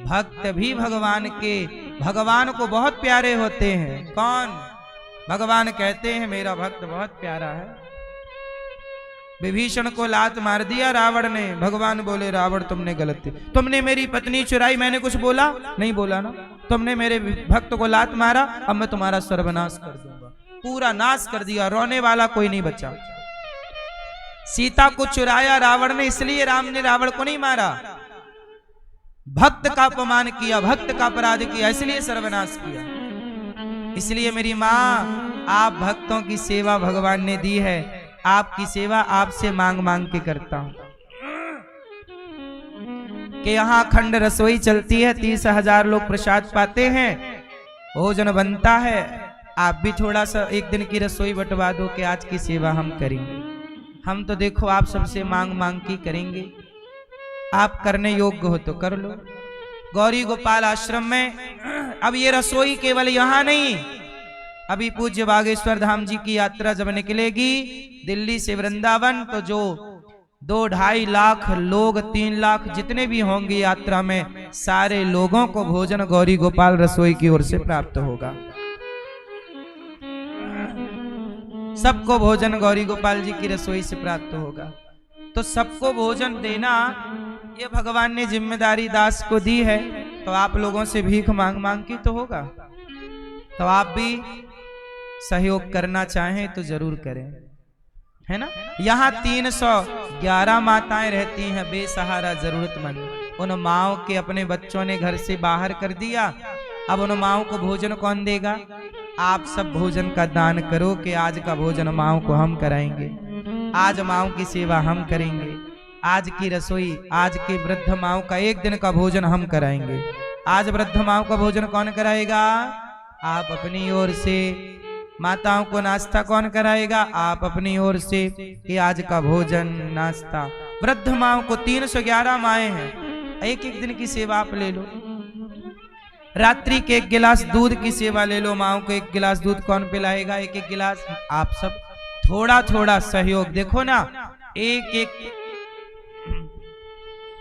भक्त भी भगवान को बहुत प्यारे होते हैं। कौन? भगवान कहते हैं मेरा भक्त बहुत प्यारा है। विभीषण को लात मार दिया रावण ने, भगवान बोले रावण तुमने गलत थी, तुमने मेरी पत्नी चुराई, मैंने कुछ बोला? नहीं बोला ना। तुमने मेरे भक्त को लात मारा, अब मैं तुम्हारा सर्वनाश कर दूंगा। पूरा नाश कर दिया, रोने वाला कोई नहीं बचा। सीता को चुराया रावण ने, इसलिए राम ने रावण को नहीं मारा। भक्त का अपमान किया, भक्त का अपराध किया, इसलिए सर्वनाश किया। इसलिए मेरी माँ, आप भक्तों की सेवा भगवान ने दी है, आपकी सेवा आपसे मांग मांग के करता हूं। कि यहाँ अखंड रसोई चलती है, 30,000 लोग प्रसाद पाते हैं, भोजन बनता है। आप भी थोड़ा सा एक दिन की रसोई बंटवा दो कि आज की सेवा हम करेंगे। हम तो देखो आप सबसे मांग मांग की करेंगे, आप करने योग्य हो तो कर लो। गौरी गोपाल आश्रम में अब ये रसोई केवल यहाँ नहीं, अभी पूज्य बागेश्वर धाम जी की यात्रा जब निकलेगी दिल्ली से वृंदावन, तो जो 2-2.5 लाख लोग, 3 लाख जितने भी होंगे यात्रा में, सारे लोगों को भोजन गौरी गोपाल रसोई की ओर से प्राप्त होगा। सबको भोजन गौरी गोपाल जी की रसोई से प्राप्त होगा। तो सबको भोजन देना ये भगवान ने जिम्मेदारी दास को दी है, तो आप लोगों से भीख मांग मांग की तो होगा। तो आप भी सहयोग करना चाहें तो जरूर करें, है ना। यहाँ 311 माताएं रहती हैं बेसहारा जरूरतमंद। उन माओं के अपने बच्चों ने घर से बाहर कर दिया, अब उन माओं को भोजन कौन देगा? आप सब भोजन का दान करो कि आज का भोजन माओं को हम कराएंगे, आज माओं की सेवा हम करेंगे, आज की रसोई, आज के वृद्ध माओं का एक दिन का भोजन हम कराएंगे। आज वृद्ध माओं का भोजन कौन कराएगा? आप अपनी ओर से। माताओं को नाश्ता कौन कराएगा? आप अपनी ओर से कि आज का भोजन नाश्ता। वृद्ध माओं को 311 माएँ हैं, एक एक दिन की सेवा आप ले लो। रात्रि के 1 गिलास दूध की सेवा ले लो, माओं को 1 गिलास दूध कौन पिलाएगा? 1-1 गिलास। आप सब थोड़ा थोड़ा सहयोग, देखो ना, एक एक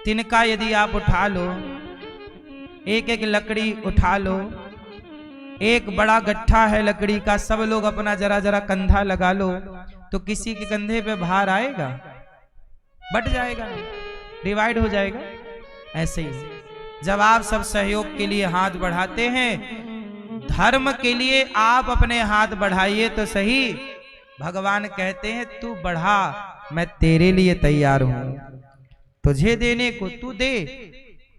तिनका यदि आप उठा लो, एक एक लकड़ी उठा लो, एक बड़ा गट्ठा है लकड़ी का, सब लोग अपना जरा जरा कंधा लगा लो, तो किसी के कंधे पे भार आएगा? बट जाएगा, डिवाइड हो जाएगा। ऐसे ही जब आप सब सहयोग के लिए हाथ बढ़ाते हैं, धर्म के लिए आप अपने हाथ बढ़ाइए तो सही। भगवान कहते हैं तू बढ़ा, मैं तेरे लिए तैयार हूं। तुझे देने को तू दे,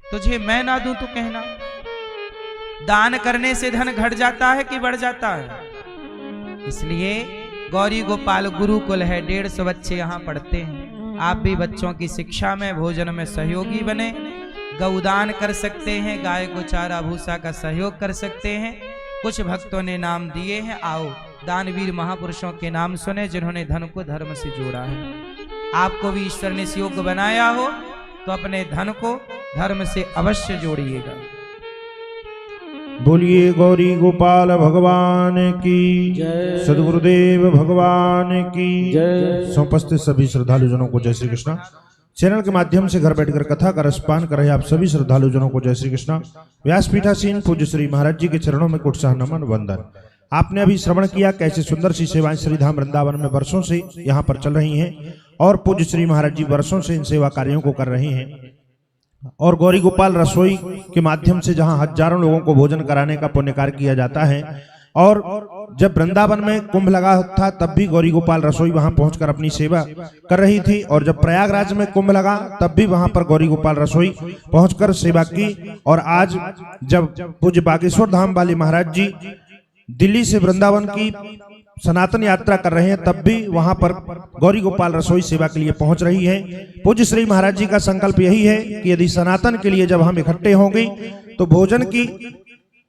तुझे मैं ना दूं तो कहना। दान करने से धन घट जाता है कि बढ़ जाता है? इसलिए गौरी गोपाल गुरुकुल है, 150 बच्चे यहाँ पढ़ते हैं। आप भी बच्चों की शिक्षा में, भोजन में सहयोगी बने। गौदान कर सकते हैं, गाय को चारा भूसा का सहयोग कर सकते हैं। कुछ भक्तों ने नाम दिए हैं, आओ दानवीर महापुरुषों के नाम सुने जिन्होंने धन को धर्म से जोड़ा है। आपको भी ईश्वर ने इस योग्य बनाया हो तो अपने धन को धर्म से अवश्य जोड़िएगा। बोलिए गौरी गोपाल भगवान की जय। सद्गुरुदेव भगवान की जय। समुपस्थित सभी श्रद्धालुजनों को जय श्री कृष्णा। चैनल के माध्यम से घर बैठकर कथा का रसपान कर रहे आप सभी श्रद्धालुजनों को जय श्री कृष्णा। व्यासपीठासीन पूज्य श्री महाराज जी के चरणों में कुटसाह नमन वंदन। आपने अभी श्रवण किया कैसे सुंदर सी सेवाएं श्रीधाम वृंदावन में वर्षों से यहाँ पर चल रही हैं और पूज्य श्री महाराज जी वर्षों से इन सेवा कार्यों को कर रहे हैं। और गौरी गोपाल रसोई के माध्यम से जहां हजारों लोगों को भोजन कराने का पुण्य कार्य किया जाता है। और जब वृंदावन में कुंभ लगा था तब भी गौरी गोपाल रसोई वहां पहुंचकर अपनी सेवा कर रही थी, और जब प्रयागराज में कुंभ लगा तब भी वहां पर गौरी गोपाल रसोई पहुंचकर सेवा की। और आज जब पूज्य बागेश्वर धाम वाले महाराज जी दिल्ली से वृंदावन की सनातन यात्रा कर रहे हैं तब भी वहां पर गौरी गोपाल रसोई सेवा के लिए पहुंच रही है। पूज्य श्री महाराज जी का संकल्प यही है कि यदि सनातन के लिए जब हम इकट्ठे होंगे तो भोजन की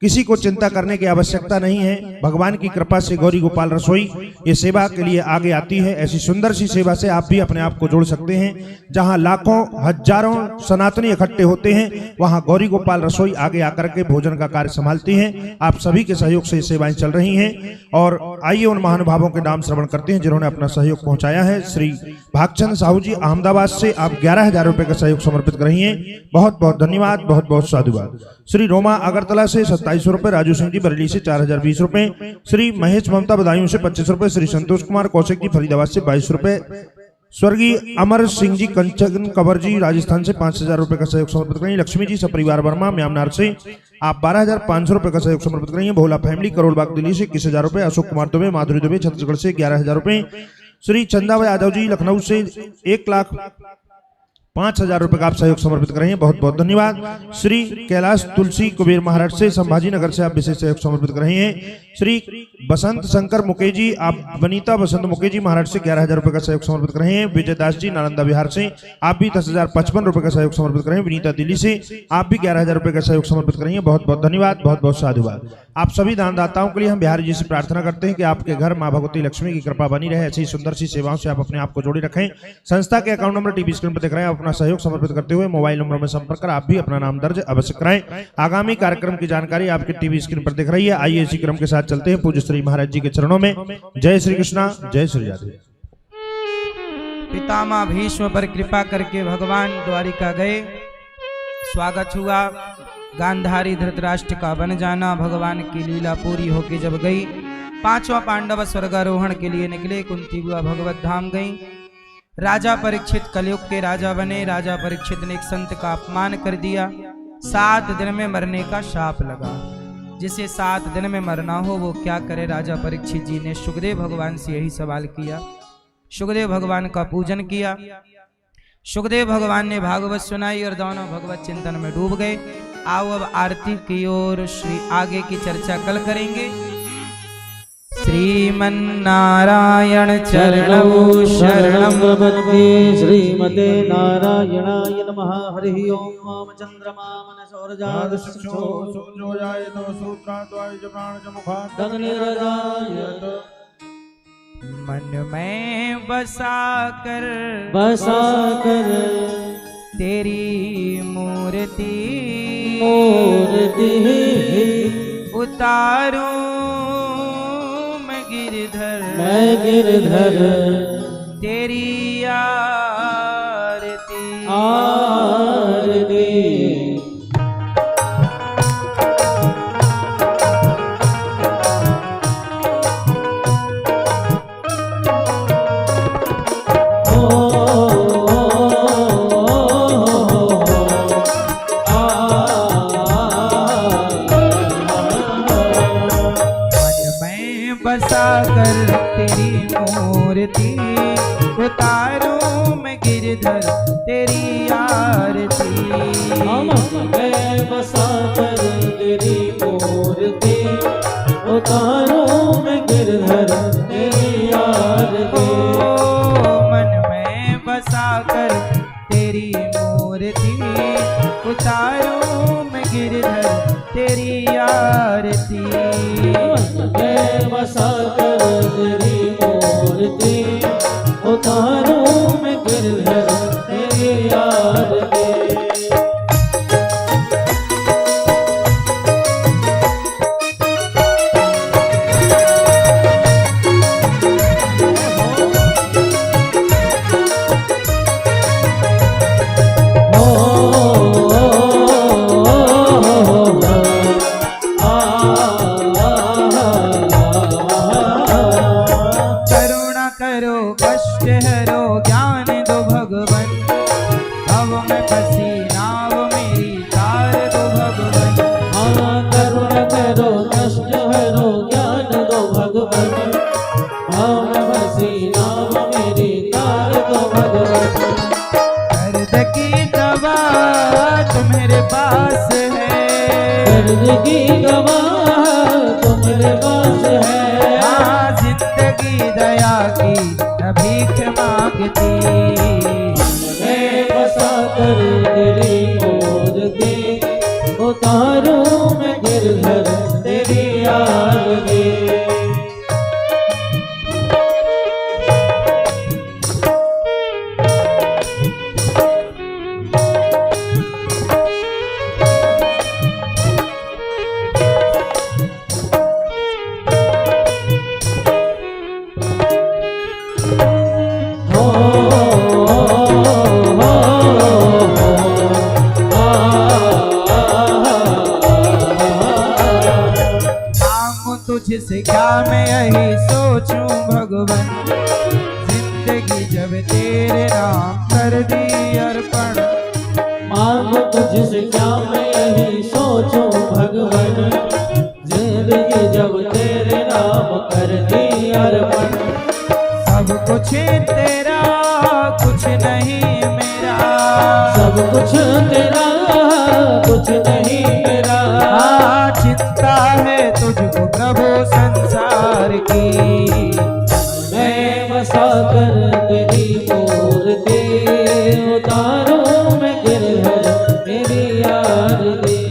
किसी को चिंता करने की आवश्यकता नहीं है। भगवान की कृपा से गौरी गोपाल रसोई ये सेवा के लिए आगे आती है। ऐसी सुंदर सी सेवा से आप भी अपने आप को जोड़ सकते हैं। जहां लाखों हजारों सनातनी इकट्ठे होते हैं वहां गौरी गोपाल रसोई आगे आकर के भोजन का कार्य संभालती हैं। आप सभी के सहयोग से ये सेवाएं चल रही हैं। और आइए उन महानुभावों के नाम श्रवण करते हैं जिन्होंने अपना सहयोग पहुंचाया है। श्री भागचंद साहू जी अहमदाबाद से आप 11,000 रुपए का सहयोग समर्पित कर रही हैं, बहुत बहुत धन्यवाद, बहुत बहुत साधुवाद। श्री रोमा अगरतला से 2700 रुपए, राजू सिंह जी बरेली से 4020 रुपए, श्री महेश ममता बदायूं से 25 रुपए, श्री संतोष कुमार कौशिक जी फरीदाबाद से 22 रुपए, स्वर्गीय अमर सिंह जी कंचन कंवर जी राजस्थान से 5000 रुपए का सहयोग समर्पित करेंगे। लक्ष्मी जी सपरिवार वर्मा म्यांमार से आप 12,500 रुपए का सहयोग समर्पित करेंगे। भोला फैमिली करोलबाग दिल्ली से 21,000 रुपए, अशोक कुमार दुबे माधुरी दुबे छत्तीसगढ़ से 11,000 रुपए, श्री चंदा यादव जी लखनऊ से 1,05,000 रुपए का आप सहयोग समर्पित करेंगे, बहुत बहुत धन्यवाद। श्री कैलाश तुलसी कुबेर महाराज से संभाजी नगर से आप विशेष सहयोग समर्पित कर रहे हैं। श्री बसंत शंकर मुकेजी आप वनीता बसंत मुकेजी महाराज से 11,000 रुपए का सहयोग समर्पित कर रहे हैं। विजय दास जी नालंदा बिहार से आप भी 10,055 रुपए का सहयोग समर्पित करें। विनीता दिल्ली से आप भी 11,000 रुपए का सहयोग समर्पित करेंगे, बहुत बहुत धन्यवाद, बहुत बहुत साधुवाद। आप सभी दानदाताओं के लिए हम बिहारी जी से प्रार्थना करते हैं कि आपके घर मां भगवती लक्ष्मी की कृपा बनी रहे। ऐसी सुंदर सी सेवाओं से आप अपने आप को जोड़े रखें। संस्था के अकाउंट नंबर टीवी स्क्रीन पर दिख रहे हैं। अपना सहयोग समर्पित करते हुए मोबाइल नंबर में संपर्क कर आप भी अपना नाम दर्ज अवश्य कराएं। आगामी कार्यक्रम की जानकारी आपके टीवी स्क्रीन पर दिख रही है। आइए इसी क्रम के साथ चलते हैं पूज्य श्री महाराज जी के चरणों में। जय श्री कृष्णा, जय श्री राधे। पितामह भीष्म पर कृपा करके भगवान द्वारिका गए। स्वागत हुआ। गांधारी धृतराष्ट्र का बन जाना, भगवान की लीला पूरी होके जब गई, 5वां पांडव स्वर्गारोहण के लिए निकले। कुंती बुआ भगवत धाम गई। राजा परीक्षित कलयुग के राजा बने। राजा परीक्षित ने एक संत का अपमान कर दिया। 7 दिन में मरने का शाप लगा। जिसे 7 दिन में मरना हो वो क्या करे? राजा परीक्षित जी ने सुखदेव भगवान से यही सवाल किया। सुखदेव भगवान का पूजन किया। सुखदेव भगवान ने भागवत सुनाई और दोनों भगवत चिंतन में डूब गए। आओ अब आरती की ओर श्री आगे की चर्चा कल करेंगे। श्रीमन्नारायण चरणौ शरणं प्रपद्ये श्रीमते नारायणाय नमः। हरिः ओम वामचन्द्रमा मनसौरजात मन में बसा कर तेरी मूर्ति उतारूं मैं गिरधर तेरी आरती। बसा कर तेरी मूर्ति उतारूं मैं गिरधर तेरी आरती। मन में बसा कर तेरी मूर्ति उतारूं मैं गिरधर तेरी आरती। मन में बसा कर तेरी मूर्ति उतारूं मैं गिरधर तेरी आरती। मन में बसा कर तेरी मूर्ति उतारूं मैं गिरधर तेरी आरती। करो कष्ट हरो ज्ञान दो भगवन, भव में फंसी नाव मेरी तार दो भगवन। करुणा करो कष्ट हरो ज्ञान दो भगवन, भाव में फंसी नाव मेरी तार दो भगवन। दर्द की दवा तुम्हारे पास है, दर्द की दवा तुम्हारे पास है। जिंदगी दया की न भीख मांगती। मैं बसा कर तेरी मूर्ति उतारूं मैं गिरधर तेरी आरती। तुझसे क्या मैं यही सोचूं भगवन, जिंदगी जब तेरे नाम कर दी अर्पण। मांग तुझसे क्या मैं यही सोचूं भगवन, जिंदगी जब तेरे नाम कर दी अर्पण। सब कुछ तेरा कुछ नहीं मेरा, सब कुछ तेरा कुछ नहीं मेरा। चिंता है तुझको प्रभु संसार की। मैं बसा कर तेरी मूर्ति उतारूं मैं गिरधर तेरी आरती।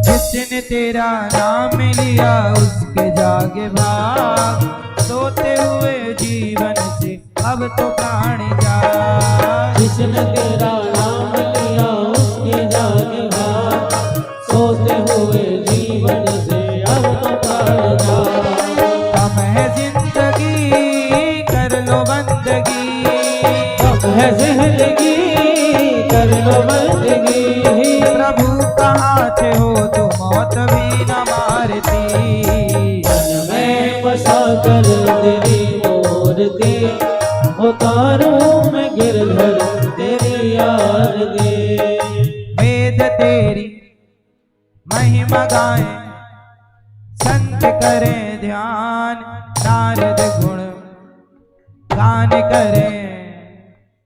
जिसने तेरा नाम लिया उसके जागे भाग, सोते हुए जीवन से अब तो प्राण जा। जिसने तेरा नाम लिया उसके जागे भाग, सोते हुए जीवन से अब तो प्राण जा। कम है जिंदगी कर लो बंदगी, कम है जिंदगी कर लो बंदगी। प्रभु कहाँ थे हो तो मौत भी न मारती। मन में बसा कर तेरी मूर्ति उतारूं मैं गिरधर तेरी आरती। वेद तेरी महिमा गाएं, संत करें ध्यान, नारद गुण गान करें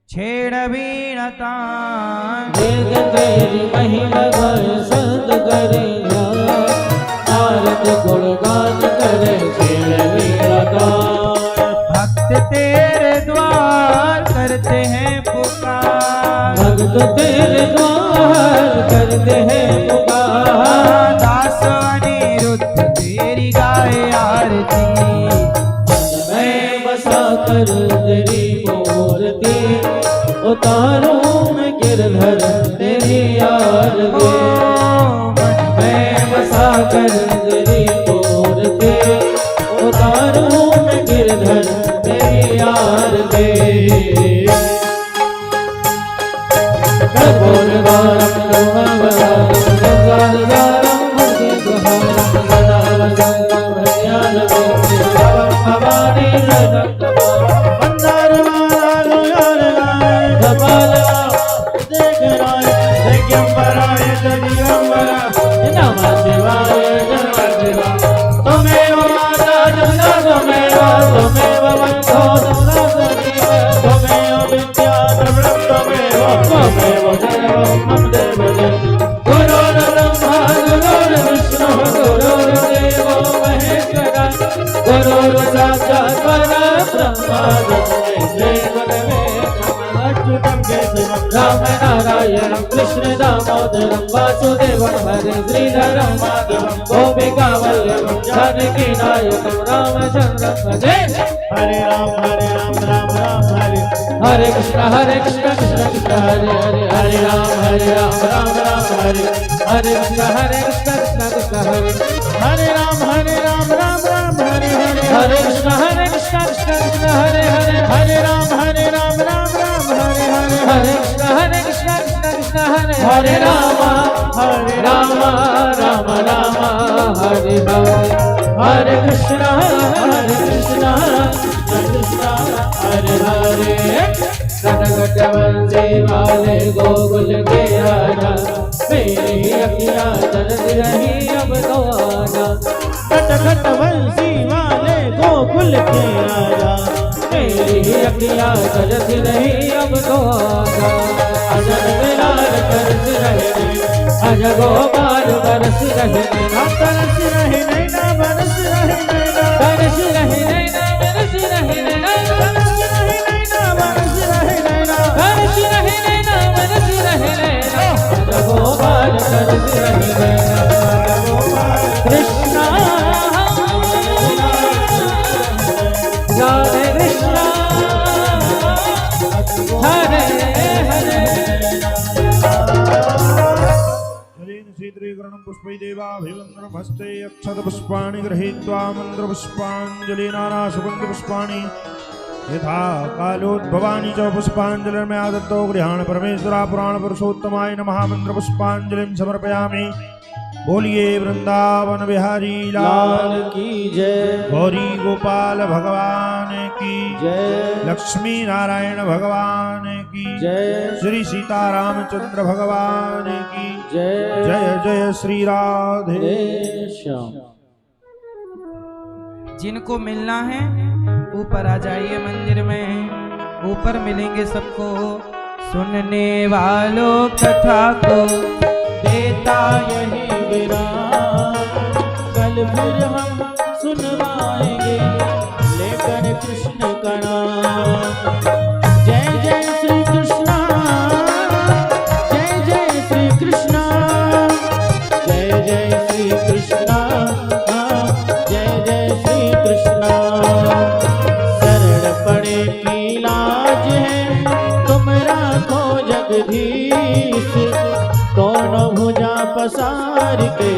छेड़ बीण तान। वेद तेरी महिमा गाएं संत करें ध्यान, नारद गुण गान करें छेड़ बीण तान। भक्त तेरे द्वार करते हैं पुकार, भक्त तेरे द्वार करते हैं पुकार। दास अनिरुद्ध तेरी गाए आरती। मैं बसा कर तेरी मूर्ति उतारूं मैं गिरधर तेरी आरती। मैं बसा कर तेरी मूर्ति उतारूं मैं गिरधर तेरी आरती। कर्पूरगारं धूमवतारं गंगाधरं वन्दे गुहारं सदा। अच्युतं केशवं राम नारायणं कृष्ण दामोदरं वासुदेवं हरे श्रीधरं माधवं गोपिका वल्लभं जानकी नायकं रामचन्द्रं भजे। हरे राम राम राम हरे हरे कृष्ण कृष्ण कृष्ण हरे हरे हरे राम राम हरे हरे कृष्ण कृष्ण कृष्ण हरे हरे राम राम हरे हरे हरे कृष्ण कृष्ण कृष्ण हरे हरे हरे राम हरे हरे कृष्ण कृष्ण कृष्ण हरे हरे राम राम राम हरे हरे हरे कृष्ण कृष्ण हरे हरे कनकट बंसी वाले गोकुल के राजा मेरी अखियाँ जलती रही अब तो आजा। खट खट बंसी वाले गोकुल के राजा मेरी अखियाँ जलती रही अब तो आजा। अजब लाल बरस रहे अज गोपाल बरस रहे तरस रहे नैना बरस रहे नैना बरस रहे नैना बरस रहे नैना बरस रहे नैना बरस रहे नैना बरस रहे नैना बरस रहे नैना अज गोपाल बरस रहे नैना कृष्ण राधे कृष्ण हरे हरे शीतलीकरणं पुष्पै देवाभिवन्दनं हस्ते अक्षतपुष्पाणि गृहीत्वा मन्त्रपुष्पाञ्जलिनानाशुपञ्चपुष्पाणि यथा कालोद्भवानि च पुष्पाञ्जलिर्मया दत्तो गृहाण परमेश्वरा पुराण पुरुषोत्तमाय नमः मन्त्रपुष्पाञ्जलिं समर्पयामि। बोलिए वृंदावन बिहारी लाल की जय गौरी गोपाल भगवान की जय लक्ष्मी नारायण भगवान की जय श्री सीतारामचंद्र भगवान की जय जय जय श्री राधे। श्याम। जिनको मिलना है ऊपर आ जाइए मंदिर में, ऊपर मिलेंगे सबको। सुनने वालों कथा को देता यही विराम, कल फिर हम सुनवाएंगे लेकर कृष्ण का नाम। जय जय श्री कृष्णा, जय जय श्री कृष्णा, जय जय श्री कृष्णा, जय जय श्री कृष्णा। शरण पड़े की लाज है तुम राखो जगदीश, दोनों भुजा पसार के